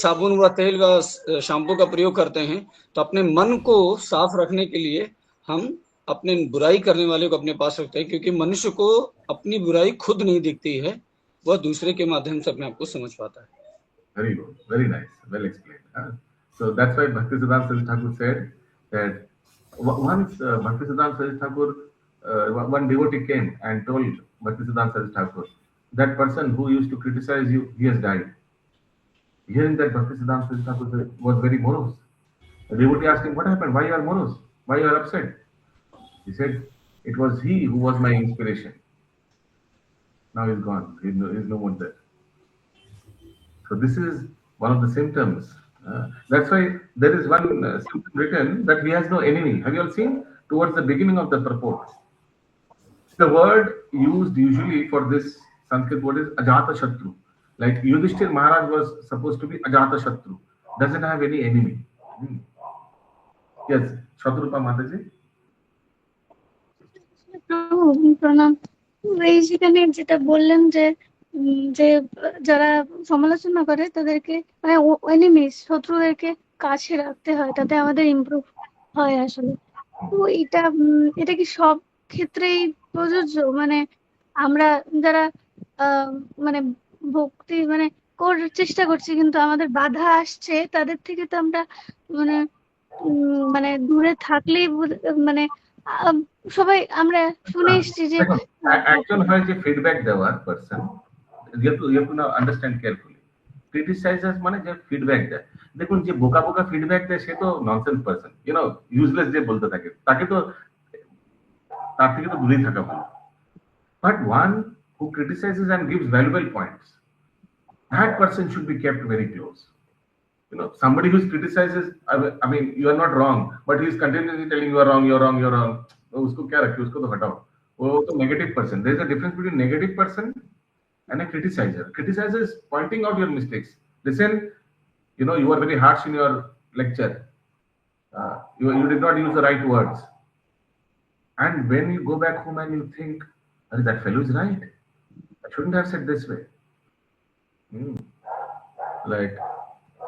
साबुन व तेल व शैम्पू का प्रयोग करते हैं, तो अपने मन को साफ रखने के लिए हम अपने बुराई करने वाले को अपने पास रखते हैं, क्योंकि मनुष्य को अपनी बुराई खुद नहीं दिखती है, वह दूसरे के माध्यम से अपने आप को समझ पाता है.
Very good, very nice, well explained. So that's why Bhaktisiddhanta Thakur said that once Bhaktisiddhanta Thakur, one devotee came and told Bhaktisiddhanta Thakur, that person who used to criticize you, he has died. Hearing that, Bhaktisiddhanta Thakur was very morose. The devotee asked him, what happened? Why you are morose? Why you are upset? He said, it was he who was my inspiration. Now he's gone. He's no more there. So this is one of the symptoms. That's why there is one symptom written that he has no enemy. Have you all seen towards the beginning of the purport? The word used usually for this Sanskrit word is Ajata Shatru. Like Yudhishthir Maharaj was supposed to be Ajata Shatru. Doesn't have any enemy. Yes, Shatrupa Mataji.
প্রণাম. এই যেখানে যেটা বললেন যে যে যারা সমালোচনা করে তাদেরকে মানে এনিমিস শত্রুদেরকে কাছে রাখতে হয়, তাতে আমাদের ইমপ্রুভ হয় আসলে. তো এটা কি সব ক্ষেত্রেই প্রযোজ্য? মানে আমরা যারা মানে ভক্তি মানে করার চেষ্টা করছি কিন্তু আমাদের বাধা আসছে, তাদের থেকে তো আমরা মানে মানে দূরে থাকলেই মানে সবাই আমরা শুনে এসেছি যে
একজন হয় যে ফিডব্যাক দেওয়ার person, you have to now understand carefully. Criticizers মানে যে ফিডব্যাক দেয়, দেখুন যে বোকা বোকা ফিডব্যাক দেয় সে তো ননসেন্স পারসন, ইউজলেস যে বলতে থাকে, তার থেকে তো দূরেই থাকা ভালো. But one who criticizes and gives valuable points, that person should be kept very close. Somebody who criticizes, I mean, you are not wrong, but he is continuously telling you are wrong, you are wrong, you are wrong. उसको क्या रखिए, उसको तो हटाओ. वो तो negative person. There is a difference between negative person and a criticizer. Criticizer is pointing out your mistakes. Listen, you are very harsh in your lecture. You did not use the right words. And when you go back home and you think, that fellow is right. I shouldn't have said this way. Like,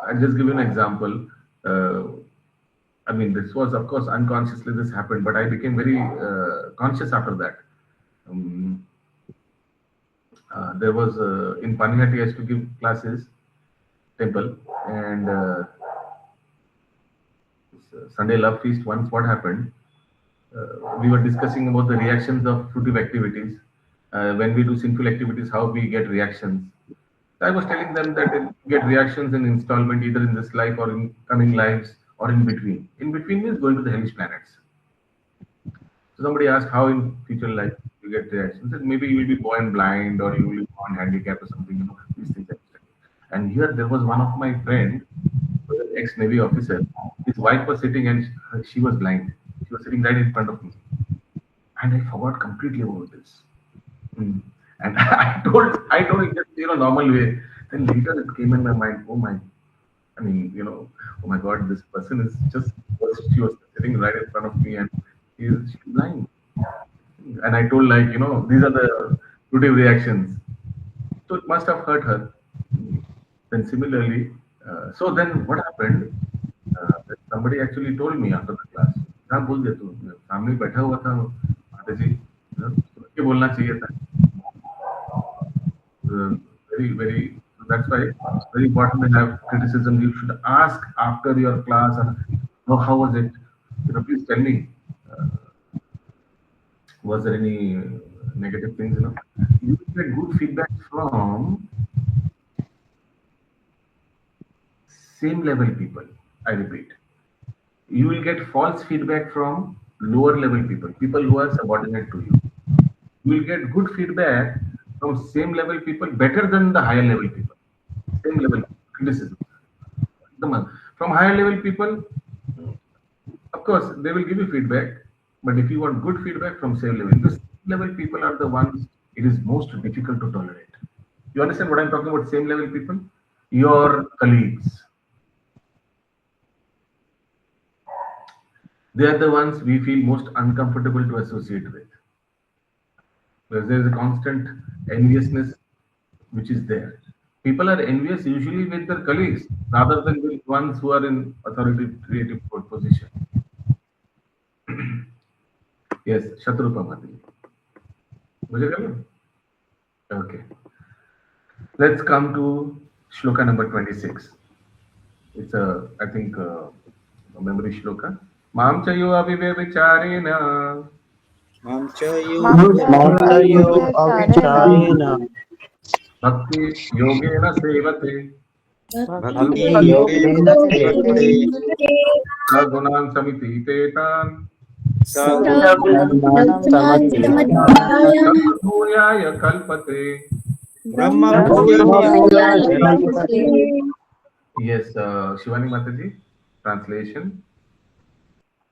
I'll just give you an example. I mean, this was, of course, unconsciously this happened, but I became very conscious after that. There was, in Panihati, I used to give classes, temple, and Sunday Love Feast, once what happened, we were discussing about the reactions of fruitive activities. When we do sinful activities, how we get reactions. I was telling them that you get reactions in installment, either in this life or in coming lives or in between. In between means going to the hellish planets. So somebody asked how in future life you get reactions. That maybe you will be born blind or you will be born handicapped or something, these things. And here there was one of my friend, ex-Navy officer. His wife was sitting and she was blind. She was sitting right in front of me. And I forgot completely about this. And I told it just normal way. Then later it came in my mind. Oh my God, this person is just. She was sitting right in front of me, and she's blind. And I told these are the fruitive reactions. So it must have hurt her. Then similarly, so then what happened? Somebody actually told me after the class. क्या बोल दे तू सामने बैठा हुआ था माता जी क्या बोलना चाहिए था very that's why very important to have criticism. You should ask after your class how was it, please tell me, was there any negative things, you get good feedback from same level people. I repeat, you will get false feedback from lower level people who are subordinate to you. You will get good feedback from same level people, better than the higher level people. Same level criticism. From higher level people, of course, they will give you feedback, but if you want good feedback from same level, because same level people are the ones it is most difficult to tolerate. You understand what I'm talking about? Same level people, your colleagues. They are the ones we feel most uncomfortable to associate with. Because there is a constant enviousness which is there. People are envious usually with their colleagues rather than with ones who are in authoritative position. Yes, Shatrupa Mati. Okay. Let's come to shloka number 26. It's I think, a memory shloka. Mam chayo avivecharena.
Mam chayo
avicharena.
Bhakti yogena sevate.
Bhakti yogena sevate.
Sagunan samiti tetan.
Sadhanam samatita.
Brahmabhuyaya kalpate.
Brahma
Yes, Shivani Mataji, translation.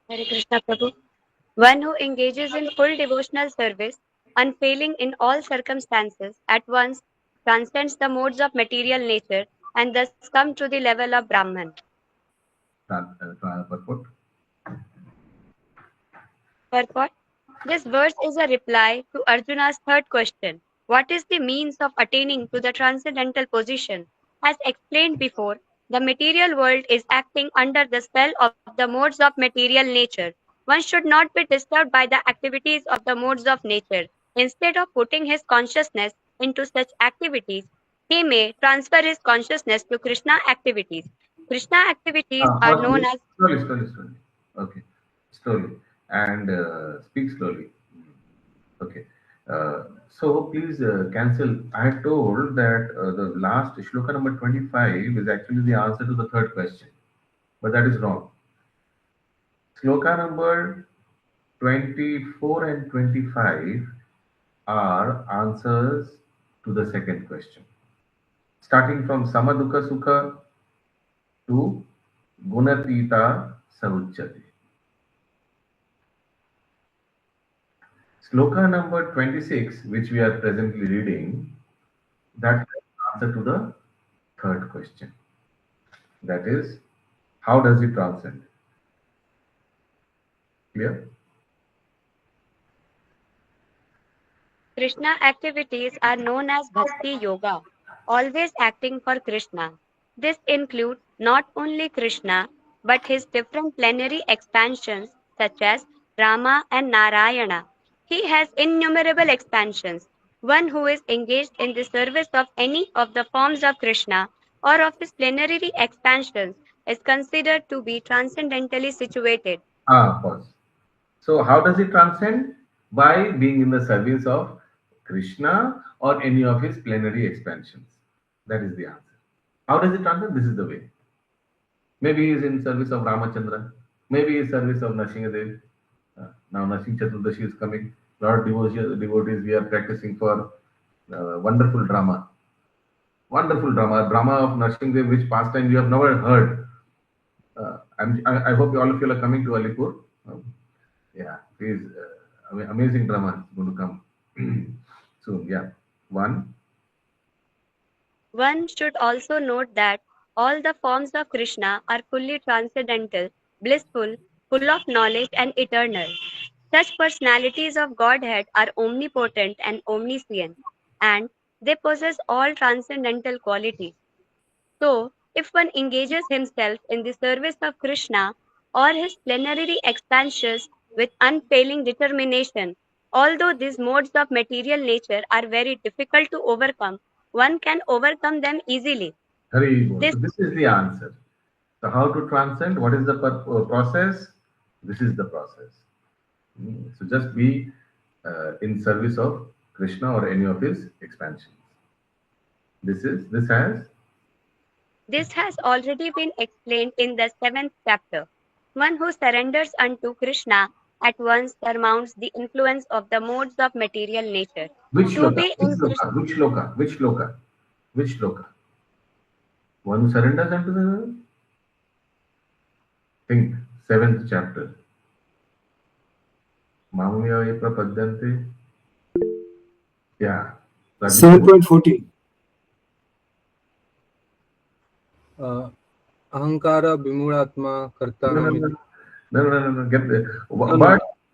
Hare Krishna Prabhu. One who engages in full devotional service, unfailing in all circumstances, at once transcends the modes of material nature and thus comes to the level of Brahman.
Purport.
Purport. This verse is a reply to Arjuna's third question. What is the means of attaining to the transcendental position? As explained before, the material world is acting under the spell of the modes of material nature. One should not be disturbed by the activities of the modes of nature. Instead of putting his consciousness into such activities, he may transfer his consciousness to Krishna activities. Krishna activities are known as...
Slowly. Okay. Slowly. And speak slowly. Okay. So please cancel. I had told that the last shloka number 25 is actually the answer to the third question. But that is wrong. Shloka number 24 and 25 are answers to the second question. Starting from Samadukha Sukha to Gunatita Saruchati. Shloka number 26, which we are presently reading, that's the answer to the third question. That is, how does it transcend? Clear?
Krishna activities are known as Bhakti Yoga, always acting for Krishna. This includes not only Krishna, but his different plenary expansions such as Rama and Narayana. He has innumerable expansions. One who is engaged in the service of any of the forms of Krishna or of his plenary expansions is considered to be transcendentally situated.
Pause. So how does it transcend? By being in the service of Krishna or any of his plenary expansions. That is the answer. How does it transcend? This is the way. Maybe he is in service of Ramachandra. Maybe he is in service of Nrsimhadev. Now Nrsimha Chaturdashi is coming. Lot of devotees we are practicing for wonderful drama. Wonderful drama. Drama of Nrsimhadev, which pastime you have never heard. I hope all of you are coming to Alipur. Yeah, please. Amazing drama is going to come soon. Yeah.
One should also note that all the forms of Krishna are fully transcendental, blissful, full of knowledge, and eternal. Such personalities of Godhead are omnipotent and omniscient, and they possess all transcendental qualities. So, if one engages himself in the service of Krishna or his plenary expansions with unfailing determination, although these modes of material nature are very difficult to overcome, one can overcome them easily.
Very good.
This
So this is the answer. So how to transcend? What is the process? This is the process. So just be in service of Krishna or any of his expansions. This
has already been explained in the 7th chapter. One who surrenders unto Krishna at once surmounts the influence of the modes of material nature.
Which shloka? One who surrenders unto the think 7th chapter. Mamumya prapadyante. Yeah.
7.14. Ahankara Bimuratma Karta.
No. Get there.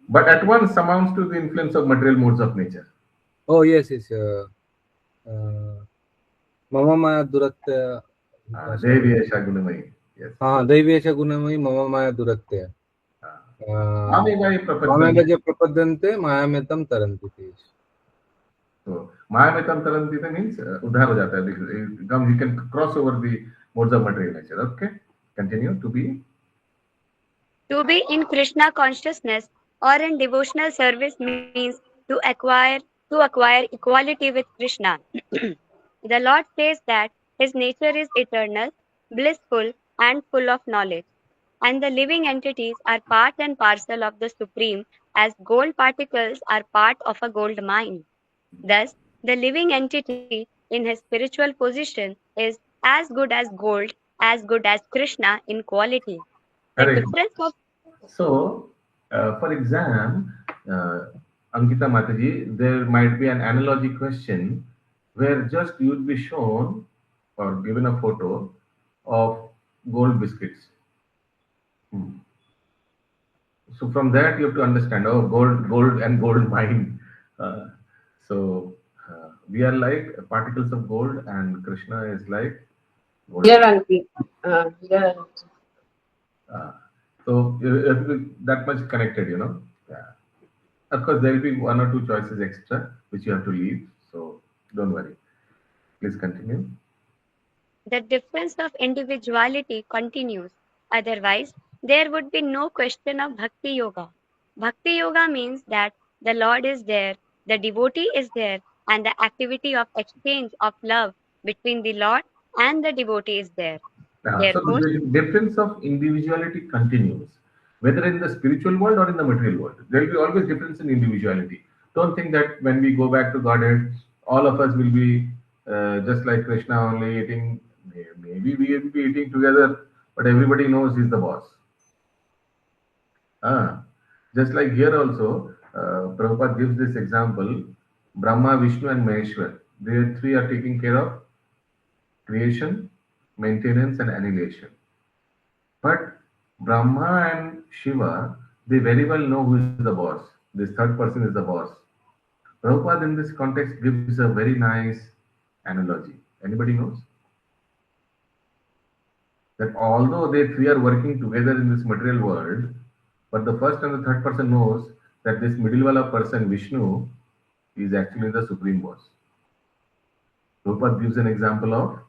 But at once amounts to the influence of material modes of nature.
Oh, yes. Mama Maya Duratya.
Devyesha Gunamayi. Yes.
Devyesha Gunamayi Mama Maya Duratya. Mamaya Prapadyante Mayametam Taranti.
So Mayametam Taranti means udhar ho jata hai. You can cross over the modes of material nature. Okay. Continue to be.
To be in Krishna consciousness or in devotional service means to acquire equality with Krishna. The Lord says that his nature is eternal, blissful, and full of knowledge, and the living entities are part and parcel of the Supreme, as gold particles are part of a gold mine. Thus, the living entity in his spiritual position is as good as gold, as good as Krishna in quality. The difference of
So, for exam, Ankita Mataji, there might be an analogy question where just you would be shown or given a photo of gold biscuits. So from that you have to understand, gold and gold mine. We are like particles of gold, and Krishna is like gold. So that much connected, Yeah. Of course, there will be one or two choices extra which you have to leave. So don't worry. Please continue.
The difference of individuality continues. Otherwise, there would be no question of Bhakti Yoga. Bhakti Yoga means that the Lord is there, the devotee is there, and the activity of exchange of love between the Lord and the devotee is there.
So the difference of individuality continues, whether in the spiritual world or in the material world. There will be always difference in individuality. Don't think that when we go back to Godhead, all of us will be just like Krishna, only eating. Maybe we will be eating together, but everybody knows he's the boss. Just like here also, Prabhupada gives this example: Brahma, Vishnu, and Maheshwar. They three are taking care of creation, maintenance, and annihilation. But Brahma and Shiva, they very well know who is the boss. This third person is the boss. Prabhupada in this context gives a very nice analogy. Anybody knows? That although they three are working together in this material world, but the first and the third person knows that this middle wala person, Vishnu, is actually the supreme boss. Prabhupada gives an example of,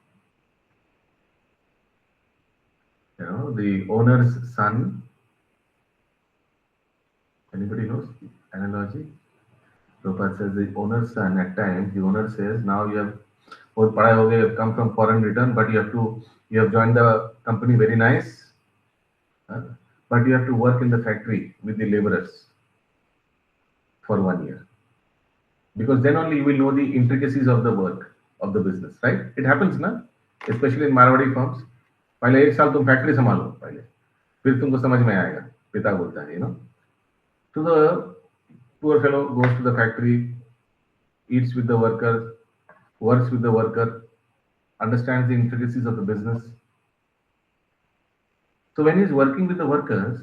the owner's son. Anybody knows the analogy? Prabhupada says the owner's son, at times, the owner says, now you have come from foreign return, but you have joined the company, very nice, but you have to work in the factory with the laborers for 1 year. Because then only you will know the intricacies of the work, of the business, right? It happens, na? Especially in Marwadi firms. पहले 1 साल तुम factory संभालो पहले, फिर तुमको समझ में आएगा, पिता बोलता है, So the poor fellow goes to the factory, eats with the worker, works with the worker, understands the intricacies of the business. So when he's working with the workers,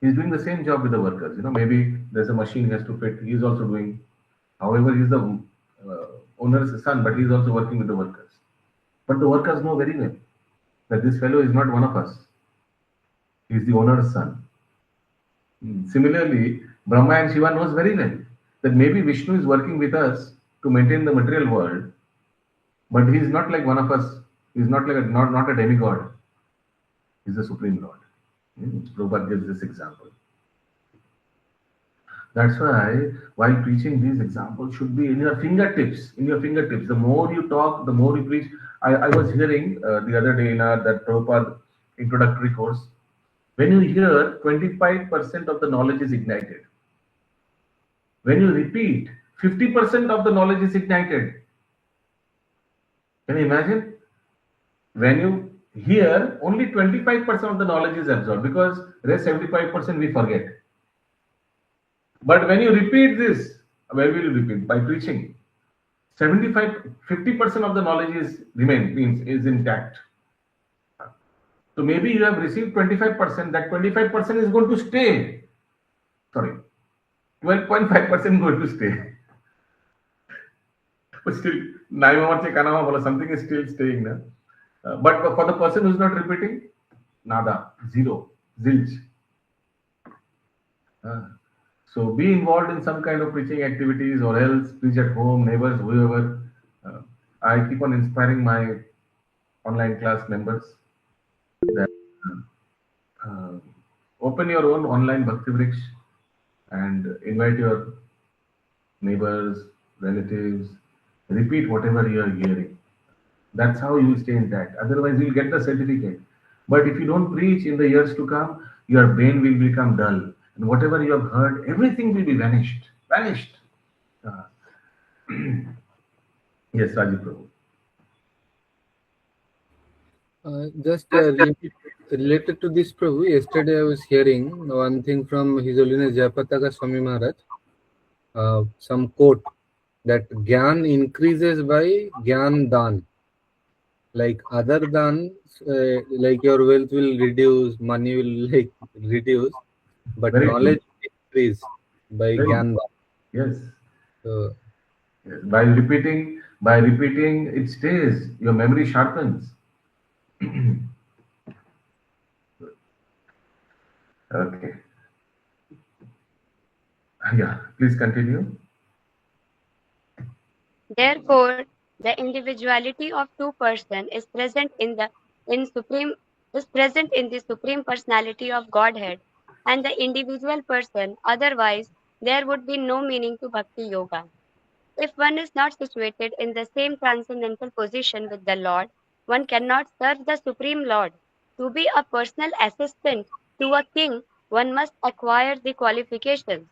he's doing the same job with the workers. Maybe there's a machine he has to fit, he's also doing. However, he's the owner's son, but he's also working with the workers. But the workers know very well that this fellow is not one of us. He's the owner's son. Similarly, Brahma and Shiva knows very well that maybe Vishnu is working with us to maintain the material world, but he's not like one of us. He's not like not a demigod. He's the Supreme Lord. Prabhupada gives this example. That's why, while preaching, these examples should be in your fingertips. In your fingertips. The more you talk, the more you preach. I was hearing the other day in that Prabhupada introductory course, when you hear, 25% of the knowledge is ignited. When you repeat, 50% of the knowledge is ignited. Can you imagine? When you hear, only 25% of the knowledge is absorbed, because rest 75% we forget. But when you repeat this, where will you repeat? By preaching. 50% of the knowledge is intact. So maybe you have received 25%, that 25% is going to stay. Sorry, 12.5% going to stay. But still, something is still staying there. But for the person who is not repeating, nada, zero, zilch. So be involved in some kind of preaching activities, or else preach at home, neighbors, whoever. I keep on inspiring my online class members that open your own online Bhakti Vriksh and invite your neighbors, relatives, repeat whatever you are hearing. That's how you will stay intact. Otherwise, you'll get the certificate. But if you don't preach in the years to come, your brain will become dull. And whatever you have heard, everything will be vanished. Vanished. Yes, Rajiv Prabhu.
Just related to this, Prabhu, yesterday I was hearing one thing from His Holiness Jayapataka Swami Maharaj, some quote that Gyan increases by Gyan Dan. Like other than, like your wealth will reduce, money will reduce, but
Very
knowledge
good.
will increase by Gyan Dan.
Yes.
So,
yes. By repeating, it stays. Your memory sharpens. Okay. Yeah, please continue.
Therefore, the individuality of two persons is present in the supreme personality of Godhead, and the individual person. Otherwise, there would be no meaning to Bhakti Yoga. If one is not situated in the same transcendental position with the Lord, one cannot serve the Supreme Lord. To be a personal assistant to a king, one must acquire the qualifications.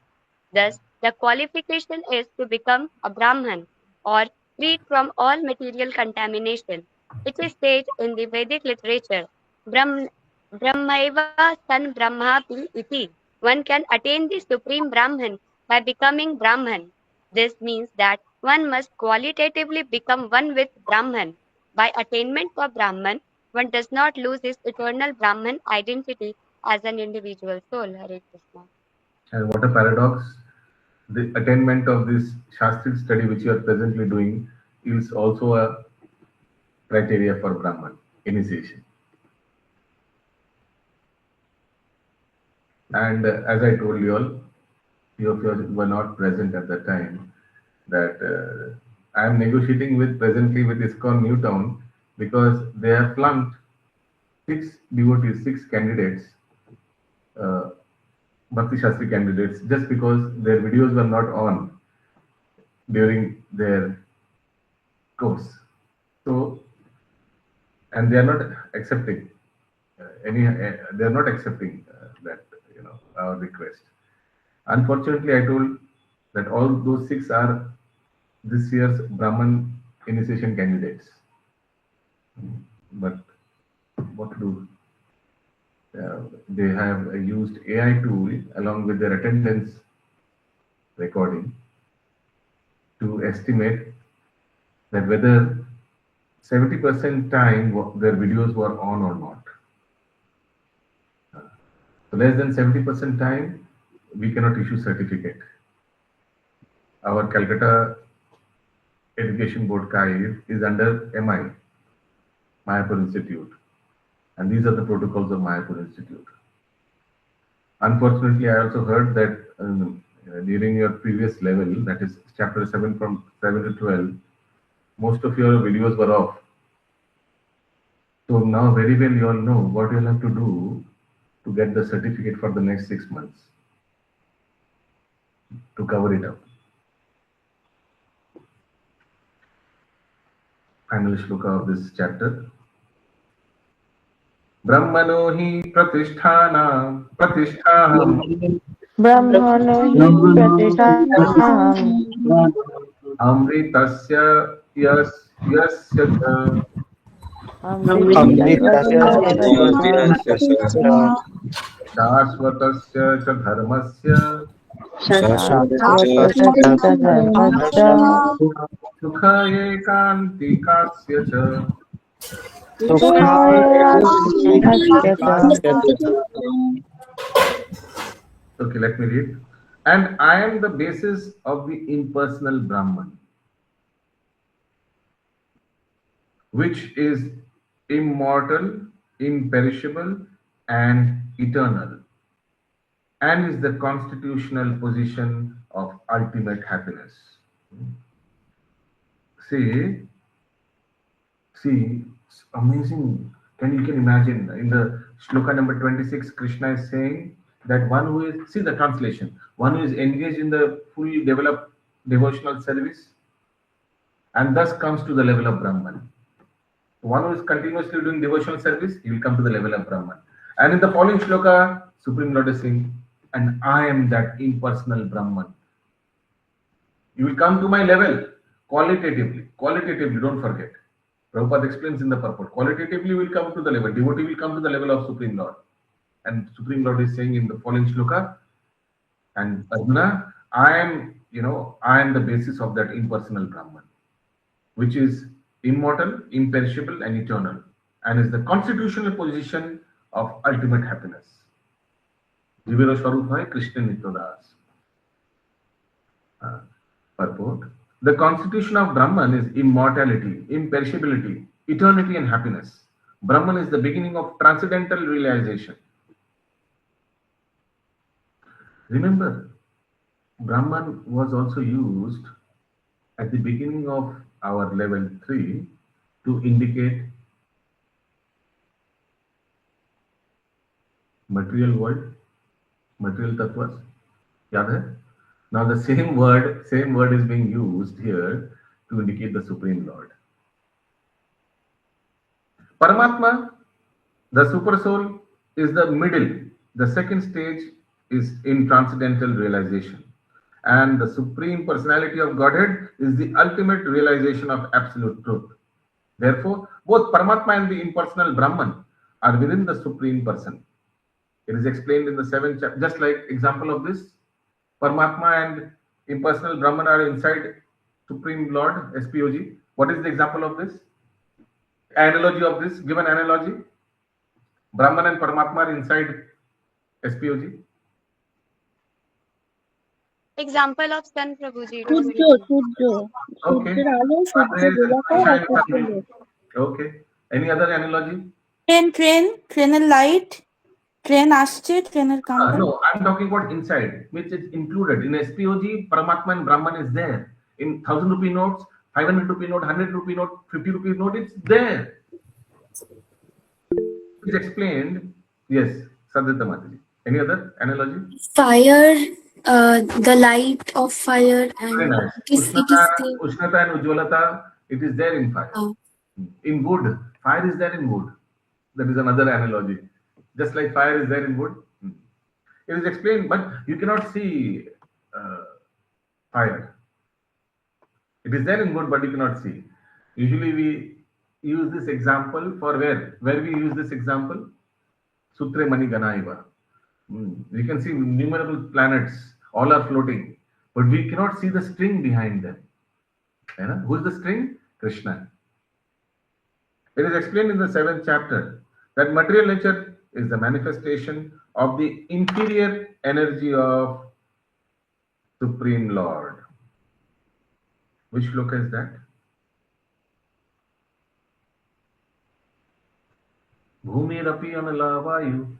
Thus, the qualification is to become a Brahman, or freed from all material contamination. It is said in the Vedic literature, Brahmaiva san Brahmapi iti. One can attain the supreme Brahman by becoming Brahman. This means that one must qualitatively become one with Brahman. By attainment of Brahman, one does not lose his eternal Brahman identity as an individual soul. Hare Krishna.
And what a paradox. the attainment of this Shastri study which you are presently doing is also a criteria for Brahman initiation. And as I told you all, few of you were not present at the time, that I am negotiating presently with ISKCON Newtown because they have flunked 6 devotees, 6 candidates, Bhakti Shastri candidates, just because their videos were not on during their course. So, and they are not accepting they are not accepting that our request. Unfortunately, I told that all those 6 are this year's Brahman initiation candidates. But what to do? They have used AI tool along with their attendance recording to estimate that whether 70% time their videos were on or not. So less than 70% time, we cannot issue certificate. Our Calcutta Education Board CAIF is under MI, Mayapur Institute. And these are the protocols of Mayapur Institute. Unfortunately, I also heard that during your previous level, that is chapter 7 from 7 to 12, most of your videos were off. So now very well you all know what you'll have to do to get the certificate for the next 6 months to cover it up. Final shloka of this chapter. Brahmano hi pratishthana pratishthaham
Brahmano hi pratishthaham
amritasya yasya cha shashvatasya cha dharmasya sukha ekantikasya cha. Okay, let me read. And I am the basis of the impersonal Brahman, which is immortal, imperishable, and eternal, and is the constitutional position of ultimate happiness. See, amazing. You can imagine in the shloka number 26, Krishna is saying that one who is, see the translation, one who is engaged in the fully developed devotional service and thus comes to the level of Brahman. One who is continuously doing devotional service, he will come to the level of Brahman. And in the following shloka, Supreme Lord is saying, and I am that impersonal Brahman. You will come to my level qualitatively, don't forget. Prabhupada explains in the purport, qualitatively will come to the level, devotee will come to the level of Supreme Lord. And Supreme Lord is saying in the following shloka, and Arjuna, I am the basis of that impersonal Brahman, which is immortal, imperishable, and eternal, and is the constitutional position of ultimate happiness. Jiviro Swarup hai Krishna Nityadas. Purport. The constitution of Brahman is immortality, imperishability, eternity, and happiness. Brahman is the beginning of transcendental realization. Remember, Brahman was also used at the beginning of our level 3 to indicate material world, material tattvas. Yaad hai? Now the same word is being used here to indicate the Supreme Lord. Paramatma, the super soul, is the middle. The second stage is in transcendental realization. And the Supreme Personality of Godhead is the ultimate realization of absolute truth. Therefore, both Paramatma and the impersonal Brahman are within the Supreme Person. It is explained in the 7th chapter, just like example of this. Paramatma and impersonal Brahman are inside Supreme Lord, SPOG. What is the example of this? Analogy of this, given analogy. Brahman and Paramatma are inside SPOG.
Example of sun, Prabhuji, it was very
Sujjo,
good.
Sujjo.
Okay.
Sujjor alo,
Sun
Sujjo
rays and
গোলাকার আর
sunshine is
Surya
something.
Goal.
Okay. Any other analogy?
ট্রেনের light, train আসছে, ট্রেনের কম্পন।
No, I'm talking about inside, which is included. In SPOG, Paramatma and Brahman is there. In 1000 rupee notes, 500 rupee note, 100 rupee note, 50 rupee note, it's there. It's explained. Yes, Sadhita Mataji. Any other analogy?
Fire, the light of fire,
Very
and
nice.
it is there.
Ushnata and Ujjwalata, it is there in fire. In wood, fire is there in wood. That is another analogy. Just like fire is there in wood. It is explained, but you cannot see fire. It is there in wood, but you cannot see. Usually we use this example for where? Where we use this example? Sutre Mani Ganaiva. We can see innumerable planets, all are floating, but we cannot see the string behind them. Who is the string? Krishna. It is explained in the 7th chapter that material nature is the manifestation of the inferior energy of Supreme Lord. Which shloka is that? Bhumirapi anala vayu.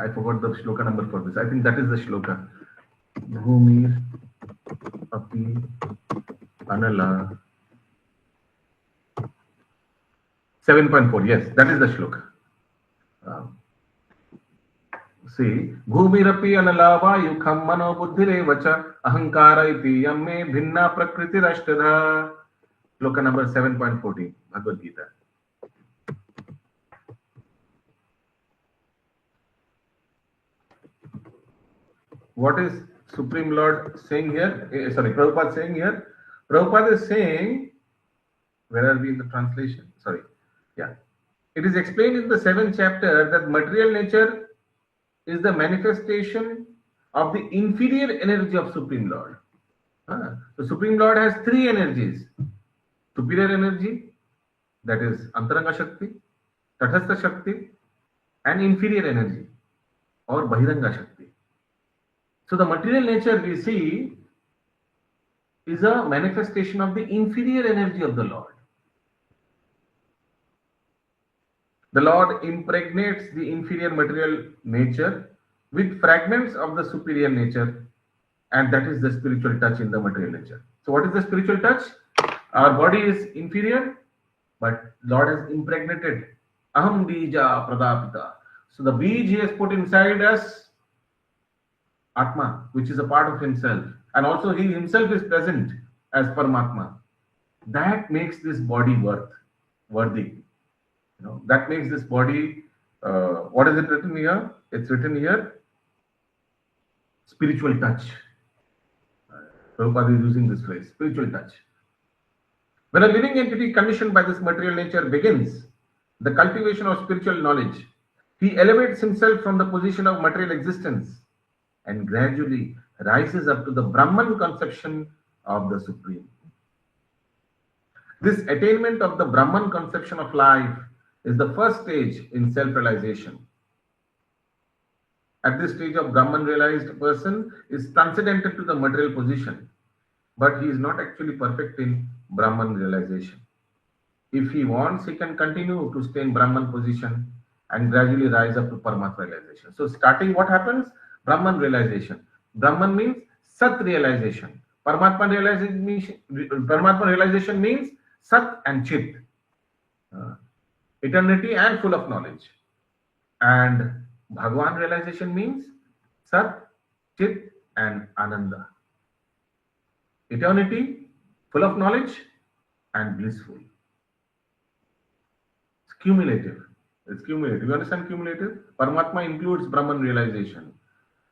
I forgot the shloka number for this. I think that is the shloka. Bhumir api anala. 7.4. Yes, that is the shloka. See, Bhumirapi anala vayu kham mano buddhirevacha ahankara iti yamme bhinna prakriti rashtadha. Shloka number 7.14, Bhagavad Gita. What is Supreme Lord saying here? Prabhupada saying here. Prabhupada is saying, where are we in the translation? It is explained in the 7th chapter that material nature is the manifestation of the inferior energy of Supreme Lord. The Supreme Lord has 3 energies. Superior energy, that is Antaranga Shakti, Tathastha Shakti, and inferior energy, or Bahiranga Shakti. So the material nature we see is a manifestation of the inferior energy of the Lord. The Lord impregnates the inferior material nature with fragments of the superior nature, and that is the spiritual touch in the material nature. So what is the spiritual touch? Our body is inferior, but Lord has impregnated. Aham bija pradapita. So the bij he has put inside us, Atma, which is a part of himself, and also he himself is present as Paramatma. That makes this body worthy. That makes this body, what is it written here? It's written here, spiritual touch. Prabhupada is using this phrase, spiritual touch. When a living entity conditioned by this material nature begins the cultivation of spiritual knowledge, he elevates himself from the position of material existence and gradually rises up to the Brahman conception of the Supreme. This attainment of the Brahman conception of life is the first stage in self-realization. At this stage of Brahman realized person is transcendental to the material position, but he is not actually perfect in Brahman realization. If he wants, he can continue to stay in Brahman position and gradually rise up to Paramatma realization. So starting, what happens? Brahman realization. Brahman means Sat realization. Paramatma realization means Sat and Chit. Eternity and full of knowledge. And Bhagavan realization means Sat, Chit and Ananda. Eternity, full of knowledge and blissful. It's cumulative. You understand cumulative? Paramatma includes Brahman realization,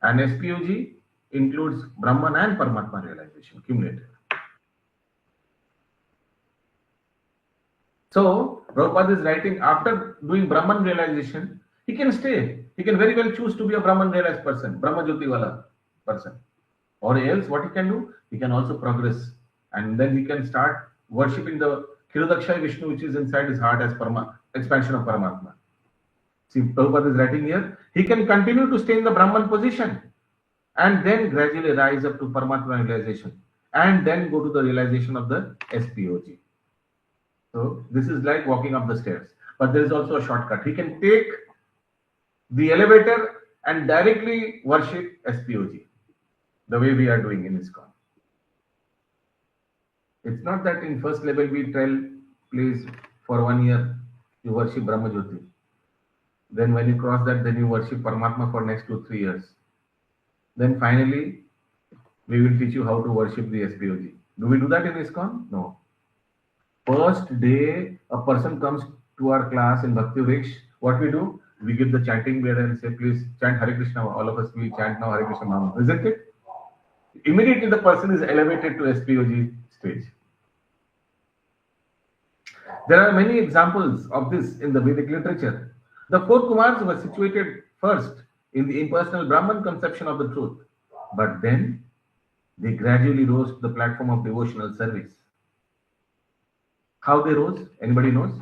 and SPOG includes Brahman and Paramatma realization, cumulative. So Prabhupada is writing, after doing Brahman realization, he can stay. He can very well choose to be a Brahman realized person, Brahma Jyoti wala person. Or else what he can do? He can also progress, and then he can start worshipping the Kirudakshay Vishnu, which is inside his heart as expansion of Paramatma. See, Prabhupada is writing here, he can continue to stay in the Brahman position and then gradually rise up to Paramatma realization and then go to the realization of the SPOG. So this is like walking up the stairs. But there is also a shortcut. He can take the elevator and directly worship SPOG, the way we are doing in ISKCON. It's not that in first level we tell, please, for 1 year, you worship Brahma Jyoti. Then when you cross that, then you worship Paramatma for next 2-3 years. Then finally, we will teach you how to worship the SPOG. Do we do that in ISKCON? No. First day, a person comes to our class in Bhakti Vriksha, what we do? We give the chanting bead and say, please chant Hare Krishna. All of us will chant now Hare Krishna Mama. Isn't it? Immediately the person is elevated to SPOG stage. There are many examples of this in the Vedic literature. The 4 Kumars were situated first in the impersonal Brahman conception of the truth, but then they gradually rose to the platform of devotional service. How they rose? Anybody knows?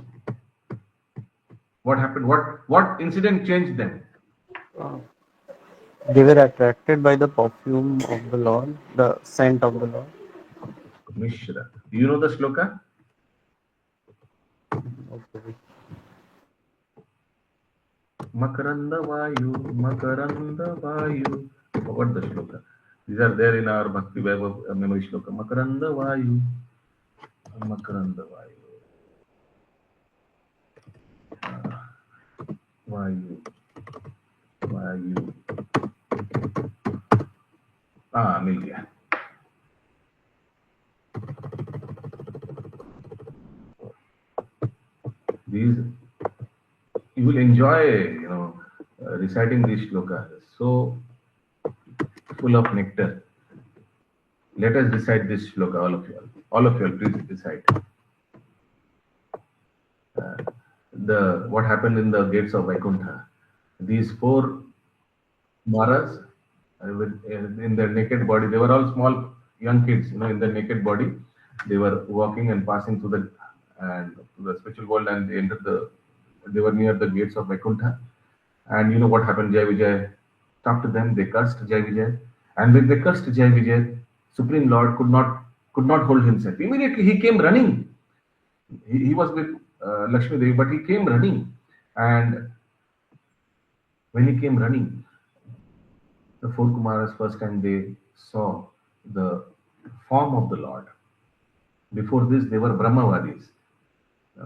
What happened? What incident changed them?
They were attracted by the perfume of the Lord, the scent of the Lord.
Mishra. Do you know the shloka?
Okay.
Makaranda Vayu, Makaranda Vayu. Forgot the shloka. These are there in our Bhakti Vaibhav memory shloka. Makaranda Vayu, Makaranda Vayu. Vayu, Vayu. मिल गया. These you will enjoy, reciting these shlokas. So full of nectar. Let us recite this shloka, all of you. All of you, please recite. What happened in the gates of Vaikuntha? These 4 Maras, in their naked body, they were all small young kids, in their naked body, they were walking and passing through the spiritual world, and they were near the gates of Vaikuntha. And you know what happened? Jai Vijay talked to them. They cursed Jai Vijay, and when they cursed Jai Vijay, Supreme Lord could not hold himself. Immediately he came running. He was with Lakshmi Devi, but he came running, and when he came running, the 4 Kumaras first time they saw the form of the Lord. Before this, they were Brahmavadis,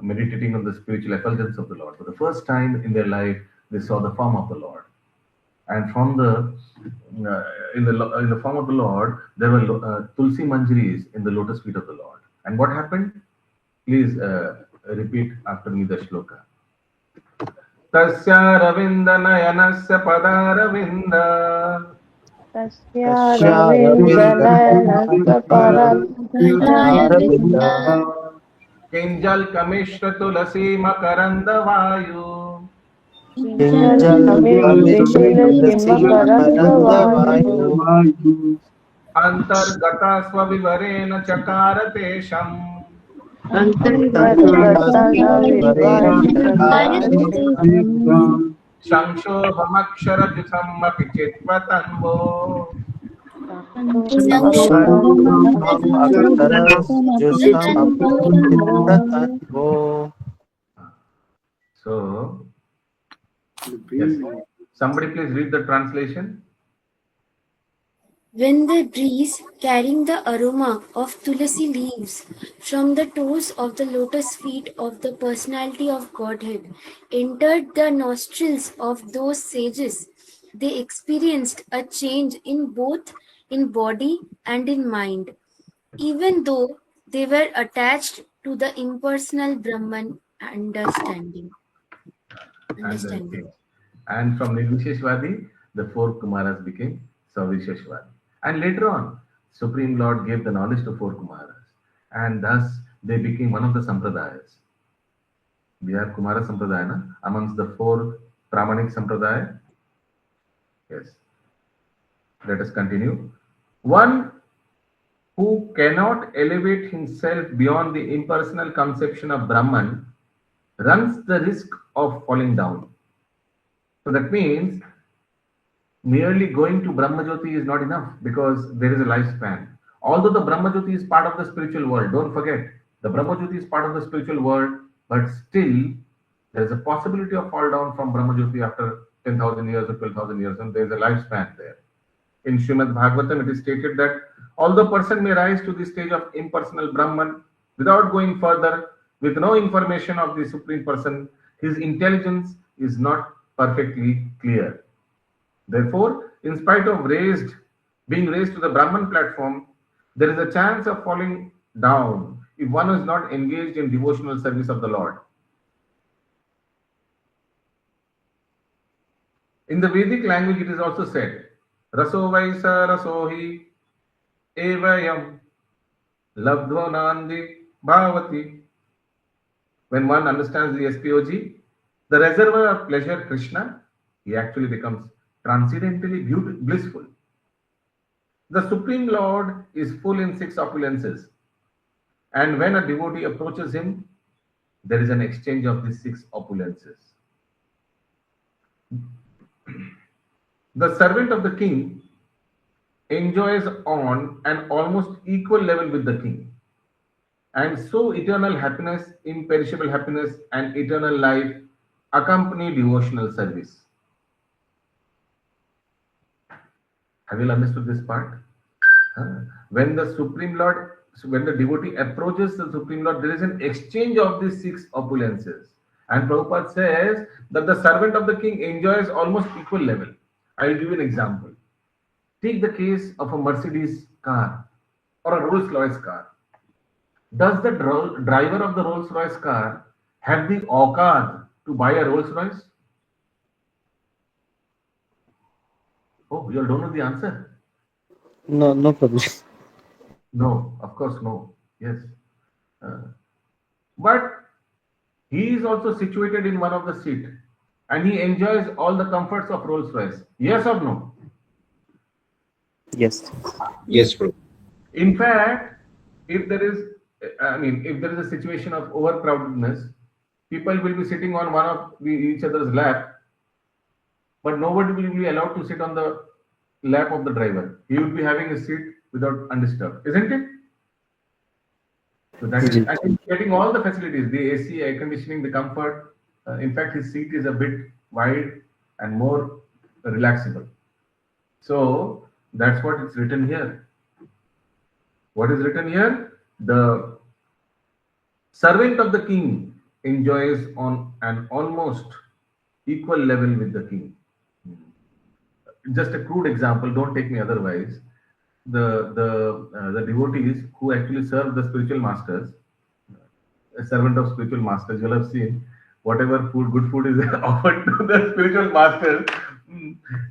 meditating on the spiritual effulgence of the Lord. For the first time in their life, they saw the form of the Lord. And from in the form of the Lord, there were Tulsi Manjaris in the lotus feet of the Lord. And what happened? Please repeat after me the shloka. Tasya Ravinda Nayanasya Padaravinda.
Tasya Ravinda Nayanasya Padaravinda.
Kinjal Kamishra Tulasi Makaranda Vayu.
Kinjal Kamishra Tulasi Makaranda Vayu.
Antargata Swavivarena Chakarate Sham. Shangshohamakshara Jusammapi Chitvatanvo. So, yes. Somebody please read the translation.
When the breeze carrying the aroma of tulasi leaves from the toes of the lotus feet of the personality of Godhead entered the nostrils of those sages, they experienced a change in both in body and in mind, even though they were attached to the impersonal Brahman understanding.
And from Nirvisheshwadi, the 4 Kumaras became Savisheshwadi. And later on, Supreme Lord gave the knowledge to 4 Kumaras. And thus, they became one of the Sampradayas. We have Kumara Sampradaya amongst the 4 Brahmanic Sampradaya. Yes. Let us continue. One who cannot elevate himself beyond the impersonal conception of Brahman runs the risk of falling down. So that means merely going to Brahmajyoti is not enough, because there is a lifespan. Although the Brahmajyoti is part of the spiritual world, don't forget, the Brahmajyoti is part of the spiritual world, but still there is a possibility of fall down from Brahmajyoti after 10,000 years or 12,000 years, and there is a lifespan there. In Srimad Bhagavatam, it is stated that although person may rise to the stage of impersonal Brahman without going further, with no information of the Supreme Person, his intelligence is not perfectly clear. Therefore, in spite of being raised to the Brahman platform, there is a chance of falling down if one is not engaged in devotional service of the Lord. In the Vedic language, it is also said, Raso Vaisa Rasohi Evayam Labdvanandi Bhavati. When one understands the SPOG, the reservoir of pleasure, Krishna, he actually becomes transcendently blissful. The Supreme Lord is full in 6 opulences, and when a devotee approaches him, there is an exchange of these 6 opulences. The servant of the king enjoys on an almost equal level with the king, and so eternal happiness, imperishable happiness, and eternal life accompany devotional service. Have you understood this part? When the Supreme Lord, when the devotee approaches the Supreme Lord, there is an exchange of these 6 opulences. And Prabhupada says that the servant of the king enjoys almost equal level. I will give you an example. Take the case of a Mercedes car or a Rolls-Royce car. Does the driver of the Rolls-Royce car have the awqat to buy a Rolls-Royce? Oh, you all don't know the answer?
No, no, Prabhuji.
No, of course no. Yes. But he is also situated in one of the seat, and he enjoys all the comforts of Rolls-Royce. Yes or no?
Yes.
Yes, Prabhu.
In fact, if there is a situation of overcrowdedness, people will be sitting on one of each other's lap, but nobody will be allowed to sit on the lap of the driver. He would be having a seat without undisturbed, isn't it? So that is, and he's getting all the facilities, the AC, air conditioning, the comfort. In fact, his seat is a bit wide and more relaxable. So that's what is written here. What is written here? The servant of the king enjoys on an almost equal level with the king. Just a crude example, don't take me otherwise. The devotees who actually serve the spiritual masters, a servant of spiritual masters, you'll have seen whatever good food is offered to the spiritual masters.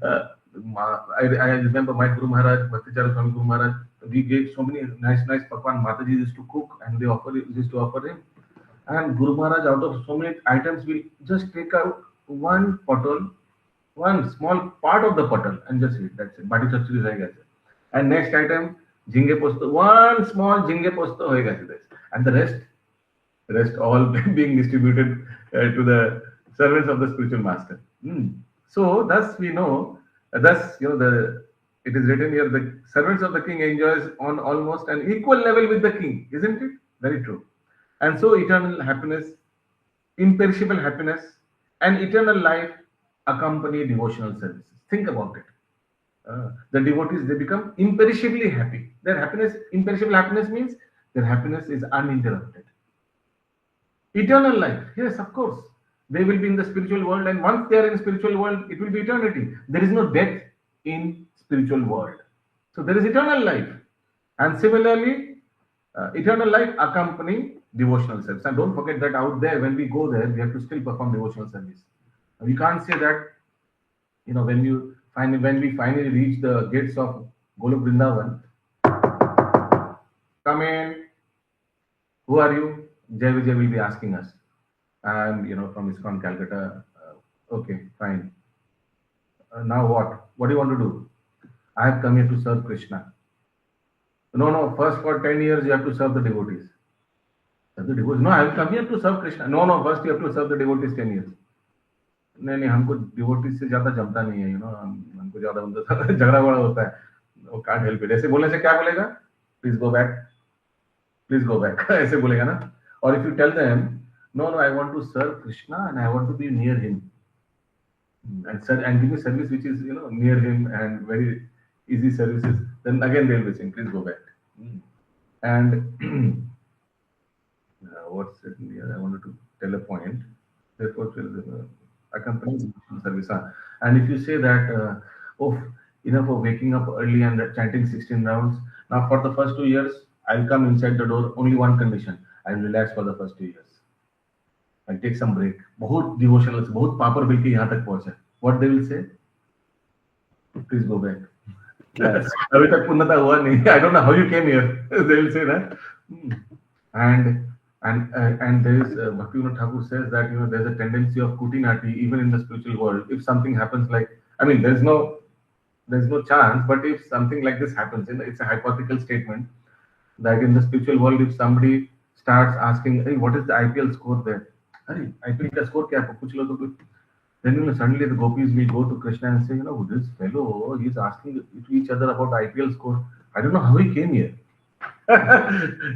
I remember my Guru Maharaj, Bhakti Swami Guru Maharaj, we gave so many nice pakwan Mataji used to cook, and they used to offer him. And Guru Maharaj, out of so many items, will just take out one pottle, one small part of the pottle, and just eat. That's it. Bati Shastri rahega. And next item, jhinge posto, one small jhinge posto hoega. And the rest all being distributed to the servants of the spiritual master. So thus we know, it is written here, the servants of the king enjoys on almost an equal level with the king, isn't it? Very true. And so eternal happiness, imperishable happiness, and eternal life accompany devotional services. Think about it. The devotees, they become imperishably happy. Their happiness, imperishable happiness means their happiness is uninterrupted. Eternal life, yes, of course. They will be in the spiritual world, and once they are in spiritual world, it will be eternity. There is no death in spiritual world. So there is eternal life. And similarly, eternal life accompany devotional service. And don't forget that out there, when we go there, we have to still perform devotional service. We can't say that, when we finally reach the gates of Golok Vrindavan, come in, who are you? Jai Vijay will be asking us. I'm, from ISKCON Calcutta. Okay, fine. Now what? What do you want to do? I have come here to serve Krishna. No, first for 10 years you have to serve the devotees. Serve the devotees. No, I have come here to serve Krishna. No, first you have to serve the devotees 10 years. नहीं हमको devotees से ज्यादा जमता नहीं है, हमको ज्यादा उनसे झगड़ा बड़ा होता है, वो कांट हेल्प इट। ऐसे बोलने से क्या बोलेगा, please go back, please go back ऐसे बोलेगा ना। और if you tell them no no I want to serve Krishna and I want to be near him and give me service which is near him and very easy services, then again they'll be saying please go back. And what's it here, I wanted to tell a point, therefore accompany service. And if you say that oh enough of waking up early and chanting 16 rounds, now for the first 2 years I'll come inside the door, only one condition, I'll relax for the first 2 years, I'll take some break, बहुत devotional, बहुत पापर bill के यहाँ तक पहुंचे, what they will say, please go back. अभी तक पूर्णता हुआ नहीं, I don't know how you came here they will say that. And there is Bhaktivinoda Thakur says that there's a tendency of kutinati even in the spiritual world. If something happens, like, I mean there's no chance, but if something like this happens, it's a hypothetical statement that in the spiritual world if somebody starts asking, hey, what is the IPL score there, hey, IPL ka score kya hai, puch lo to kuch. Then suddenly the gopis will go to Krishna and say, this fellow, he's asking to each other about IPL score, I don't know how he came here.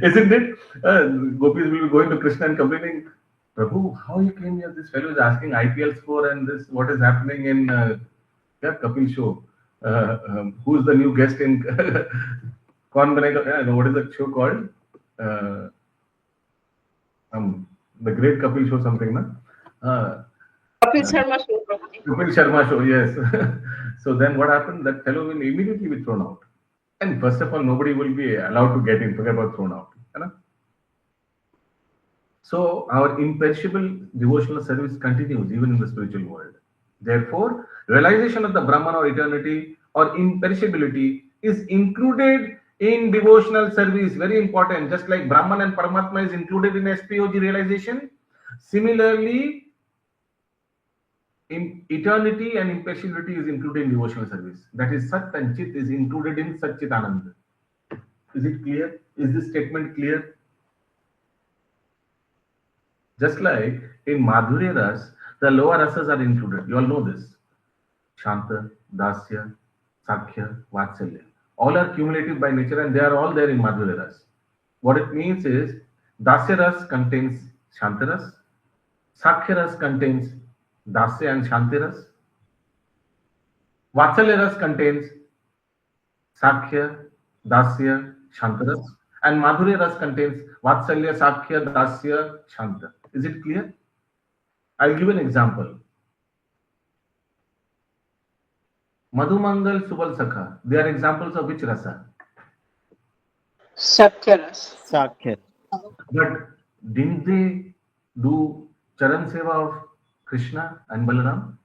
Isn't it? Gopis will be going to Krishna and complaining, Prabhu, how you came here? This fellow is asking IPL score and this, what is happening in Kapil show? Who's the new guest in Kaun Banega? What is the show called? The Great Kapil Show, something, na?
Kapil Sharma show.
Kapil Sharma show, yes. So then what happened? That fellow will immediately be thrown out. And first of all, nobody will be allowed to get in, forget about thrown out. So our imperishable devotional service continues even in the spiritual world. Therefore, realization of the Brahman or eternity or imperishability is included in devotional service. Very important. Just like Brahman and Paramatma is included in SPOG realization, similarly, in eternity and imperishability is included in devotional service. That is, Sat and Chit is included in Sat Chit Anand. Is it clear? Is this statement clear? Just like in Madhurya Ras, the lower rasas are included. You all know this. Shanta, Dasya, Sakhya, Vatsalya. All are cumulative by nature and they are all there in Madhurya Ras. What it means is, Dasya Ras contains Shanta Ras, Sakhya Ras contains Dasya and Shanti Ras, Vatsalya Ras contains Sakhya, Dasya, Shanta Ras, and Madhurya Ras contains Vatsalya, Sakhya, Dasya, Shanta. Is it clear? I'll give an example. Madhumangal, Subal Sakha, they are examples of which rasa?
Sakhya Ras.
Sakhya.
But didn't they do Charan Seva of Krishna and Balaram?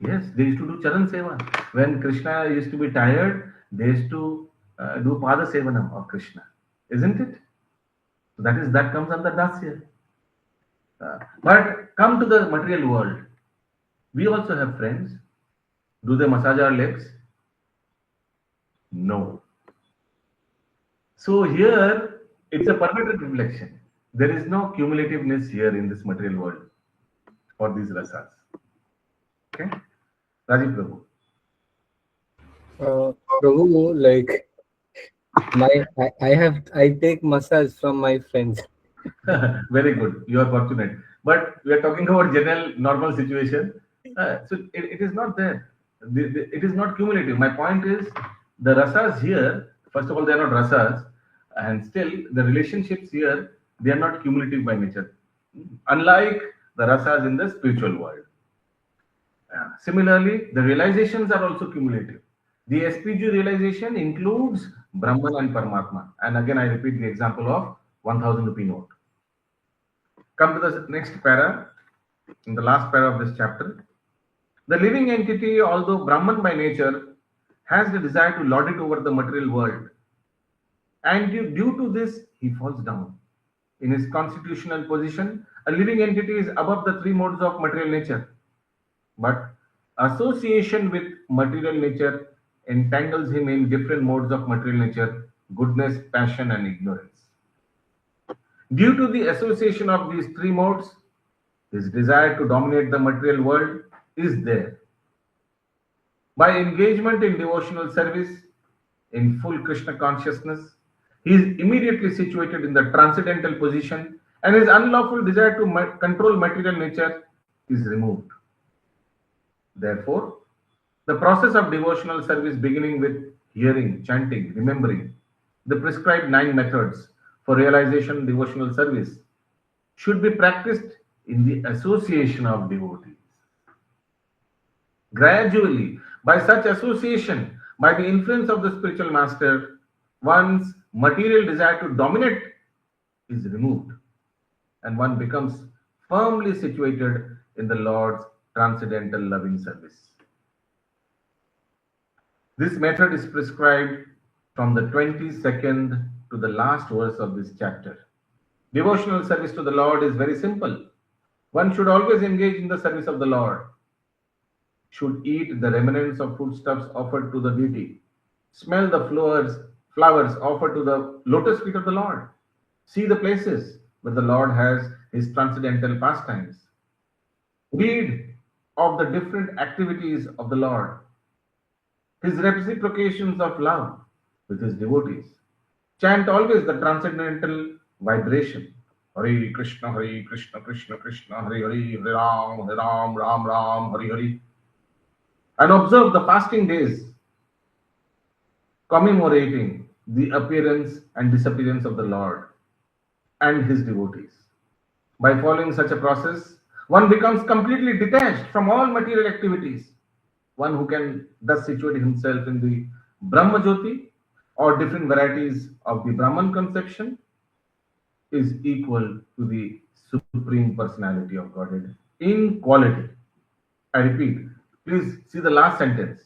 Yes, they used to do Charan Seva. When Krishna used to be tired, they used to do Pada Sevanam of Krishna. Isn't it? That comes under Dasya. But come to the material world. We also have friends. Do they massage our legs? No. So here, it's a permitted reflection. There is no cumulativeness here in this material world for these rasas. Okay? Rajiv Prabhu.
Prabhu, like I take massage from my friends.
Very good. You are fortunate. But we are talking about general normal situation. So it is not there. It is not cumulative. My point is, the rasas here, first of all, they are not rasas, and still the relationships here, they are not cumulative by nature, unlike the rasas in the spiritual world. Similarly, the realizations are also cumulative. The SPG realization includes Brahman and Paramatma. And again, I repeat the example of 1000 rupee note. Come to the next para, in the last para of this chapter. The living entity, although Brahman by nature, has the desire to lord it over the material world. And due to this, he falls down. In his constitutional position, a living entity is above the three modes of material nature. But association with material nature entangles him in different modes of material nature: goodness, passion, and ignorance. Due to the association of these three modes, His desire to dominate the material world is there. By engagement in devotional service, in full Krishna consciousness, he is immediately situated in the transcendental position, and his unlawful desire to control material nature is removed. Therefore, the process of devotional service, beginning with hearing, chanting, remembering the prescribed 9 methods for realization devotional service, should be practiced in the association of devotees. Gradually, by such association, by the influence of the spiritual master, one's material desire to dominate is removed, and one becomes firmly situated in the Lord's transcendental loving service. This method is prescribed from the 22nd to the last verse of this chapter. Devotional service to the Lord is very simple. One should always engage in the service of the Lord, should eat the remnants of foodstuffs offered to the deity, smell the flowers offered to the lotus feet of the Lord, see the places where the Lord has his transcendental pastimes, read of the different activities of the Lord, his reciprocations of love with his devotees. Chant always the transcendental vibration. Hare Krishna, Krishna Krishna, Hare Hare, Hare Ram, Ram Ram, Hare Hare. And observe the fasting days commemorating the appearance and disappearance of the Lord and his devotees. By following such a process, one becomes completely detached from all material activities. One who can thus situate himself in the Brahma Jyoti or different varieties of the Brahman conception is equal to the Supreme Personality of Godhead in quality. I repeat, please see the last sentence.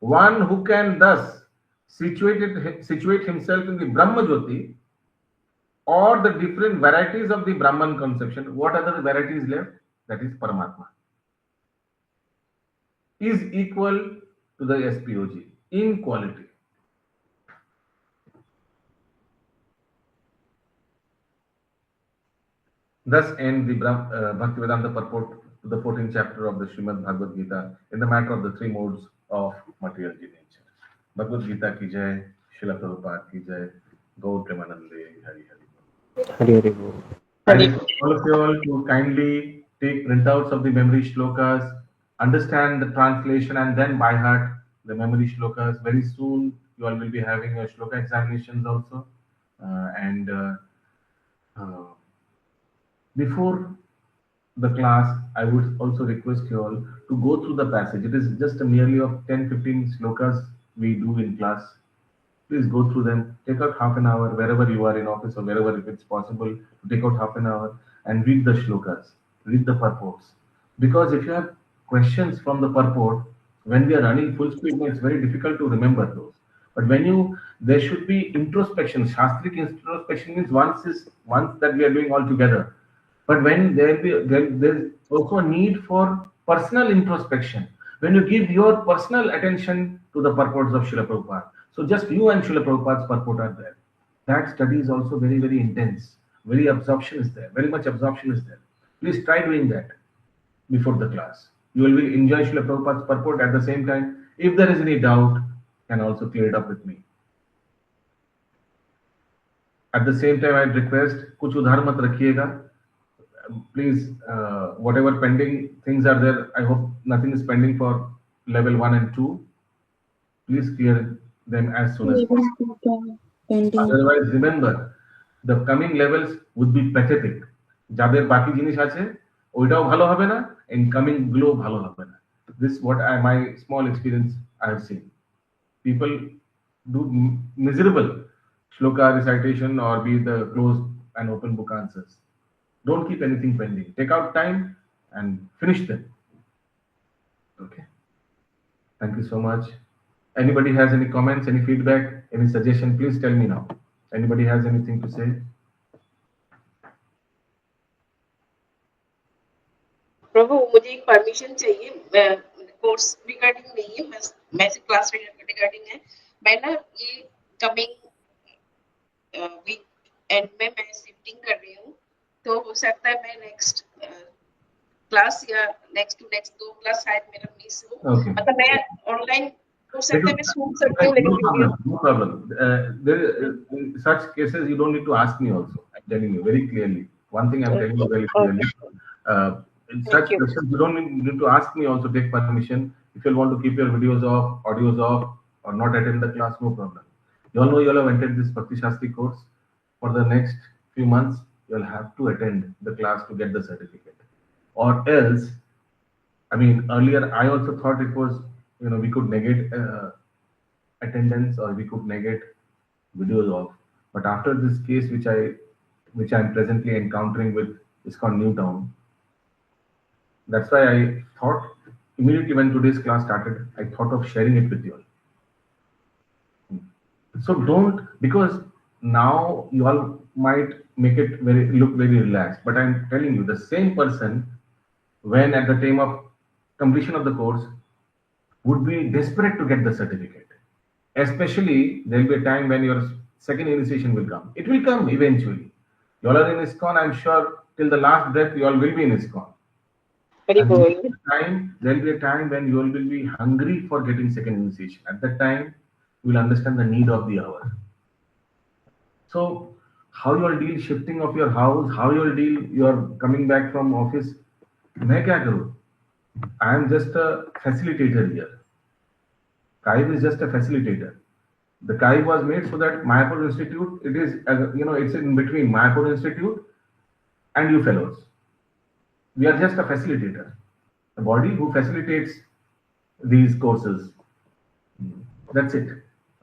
One who can thus situate himself in the Brahma Jyoti or the different varieties of the Brahman conception. What are the varieties left? That is Paramatma. Is equal to the SPOG in quality. Thus ends the Bhaktivedanta purport to the 14th chapter of the Srimad Bhagavad Gita in the matter of the 3 modes of material nature. Bhagavad Gita ki jai, Srila Prabhupada ki jai, Gaur Premanande, Hari Hari.
Hari Hari Bol.
I request all of you all to kindly take printouts of the memory shlokas, understand the translation, and then by heart the memory shlokas. Very soon you all will be having a shloka examinations also. Before the class, I would also request you all to go through the passage. It is just a merely of 10-15 slokas we do in class. Please go through them. Take out half an hour wherever you are in office or wherever, if it's possible, to take out half an hour and read the shlokas, read the purports. Because if you have questions from the purport, when we are running full speed, it's very difficult to remember those. But there should be introspection. Shastric introspection means once that we are doing all together. But when there's also a need for personal introspection. When you give your personal attention to the purports of Srila Prabhupada. So just you and Srila Prabhupada's purport are there. That study is also very, very intense. Very absorption is there. Very much absorption is there. Please try doing that before the class. You will enjoy Srila Prabhupada's purport at the same time. If there is any doubt, you can also clear it up with me. At the same time, I request, kuch udhar mat rakhiyega. Please, whatever pending things are there, I hope nothing is pending for level 1 and 2. Please clear them as soon as possible. Otherwise, remember, the coming levels would be pathetic. যাদের বাকি জিনিস আছে ওইটাও ভালো হবে না, incoming glow ভালো হবে না. This is what my small experience I have seen. People do miserable shloka recitation or be the closed and open book answers. Don't keep anything pending. Take out time and finish them. Okay. Thank you so much. Anybody has any comments, any feedback, any suggestion, please tell me now. Anybody has anything to say?
प्रभु मुझे एक permission चाहिए, course regarding नहीं है, मैं से class regarding है. मैं ना ये कमिंग वीक एंड में मैं शिफ्टिंग कर रही हूँ, तो हो सकता है मैं नेक्स्ट क्लास या नेक्स्ट टू नेक्स्ट 2 क्लास शायद मेरा मिस हो,
Okay.
मतलब मैं ऑनलाइन हो सकता है, मैं सुन सकती हूँ, लेकिन
No
video
problem. No problem. In such cases, you don't need to ask me also. I'm telling you very clearly. One thing I'm telling you very clearly. In such questions, you don't need to ask me also, take permission. If you want to keep your videos off, audios off, or not attend the class, no problem. You all know you all have entered this Bhakti Shastri course. For the next few months, you'll have to attend the class to get the certificate. Or else, I mean, earlier I also thought it was, we could negate attendance or we could negate videos off. But after this case, which I'm presently encountering with ISKCON Newtown, that's why I thought immediately when today's class started, I thought of sharing it with you all. So don't, because now you all might make it look very relaxed, but I'm telling you, the same person, when at the time of completion of the course, would be desperate to get the certificate. Especially, there will be a time when your second initiation will come. It will come eventually. You all are in ISKCON, I'm sure till the last breath, you all will be in ISKCON. There will be a time when you all will be hungry for getting second initiation. At that time, you will understand the need of the hour. So, how you all deal shifting of your house, how you all deal your coming back from office, मैं क्या करूँ? I am just a facilitator here. Kaiv is just a facilitator. The Kaiv was made so that Mayapur Institute, it is, it's in between Mayapur Institute and you fellows. We are just a facilitator, a body who facilitates these courses. That's it.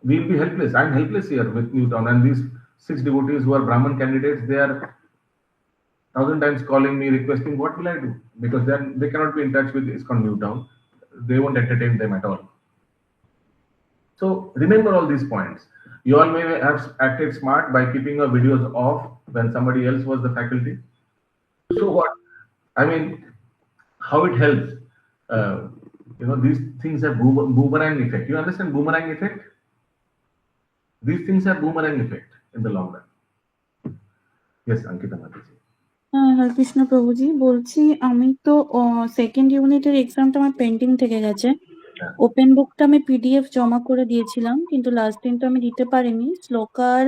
We'll be helpless. I'm helpless here with Newtown, and these 6 devotees who are Brahman candidates, they are 1,000 times calling me, requesting, what will I do? Because they cannot be in touch with ISKCON Newtown. They won't entertain them at all. So remember all these points. You all may have acted smart by keeping your videos off when somebody else was the faculty. So what? I mean, how it helps? These things have boomerang effect. You understand boomerang effect? These things have boomerang effect in the long run. Yes, Ankita Mataji.
হরে কৃষ্ণ প্রভুজি, বলছি আমি তো second ইউনিটের এক্সামটা আমার pending থেকে গেছে। Open বুকটা আমি পিডিএফ জমা করে দিয়েছিলাম, কিন্তু লাস্ট দিন তো আমি দিতে পারিনি। শ্লোকার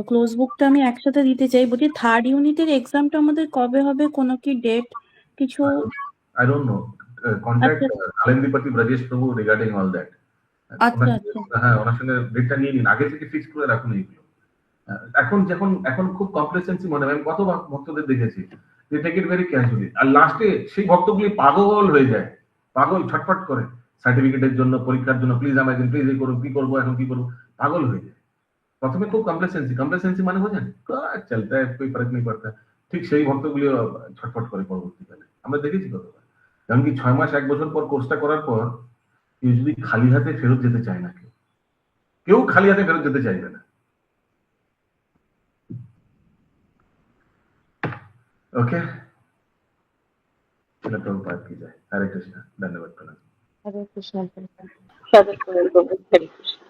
ক্লোজ বুকটা আমি একসাথে দিতে চাই। বলছি থার্ড ইউনিটের এক্সামটা আমাদের কবে হবে, কোনো কি ডেট কিছু?
I don't know. Contact Alendipati Brajesh Prabhu regarding all that.
আচ্ছা আচ্ছা,
হ্যাঁ, ওনার সঙ্গে ডেটটা নিয়ে নিন, আগে থেকে ফিক্স করে রাখুন এইগুলো। এখন খুব কমপ্লেসেন্সি মনে হয়। আমি কত ভক্তদের দেখেছি যে টেক ইট ভেরি ক্যাজুয়ালি, আর লাস্টে সেই ভক্তগুলি পাগল হয়ে যায়, পাগল ছটফট করে সার্টিফিকেটের জন্য, পরীক্ষার জন্য, প্লিজ আমাকে প্লিজ এই করুন, কি করবো এখন, কি করবো, পাগল হয়ে যায়। প্রথমে খুব কমপ্লেসেন্সি মানে বোঝেন, চলতে কোই ফরক নেই পড়তা, ঠিক সেই ভক্তগুলি ছটফট করে পরবর্তীকালে। আমরা দেখেছি কতবার। কারণ কি 6 মাস 1 বছর পর কোর্সটা করার পর কেউ যদি খালি হাতে ফেরত যেতে চায় না, কেউ খালি হাতে ফেরত যেতে চাইবে না। ओके, चलो प्रभुपाद की जय। हरे कृष्णा, धन्यवाद।
हरे कृष्ण।
हरे कृष्ण।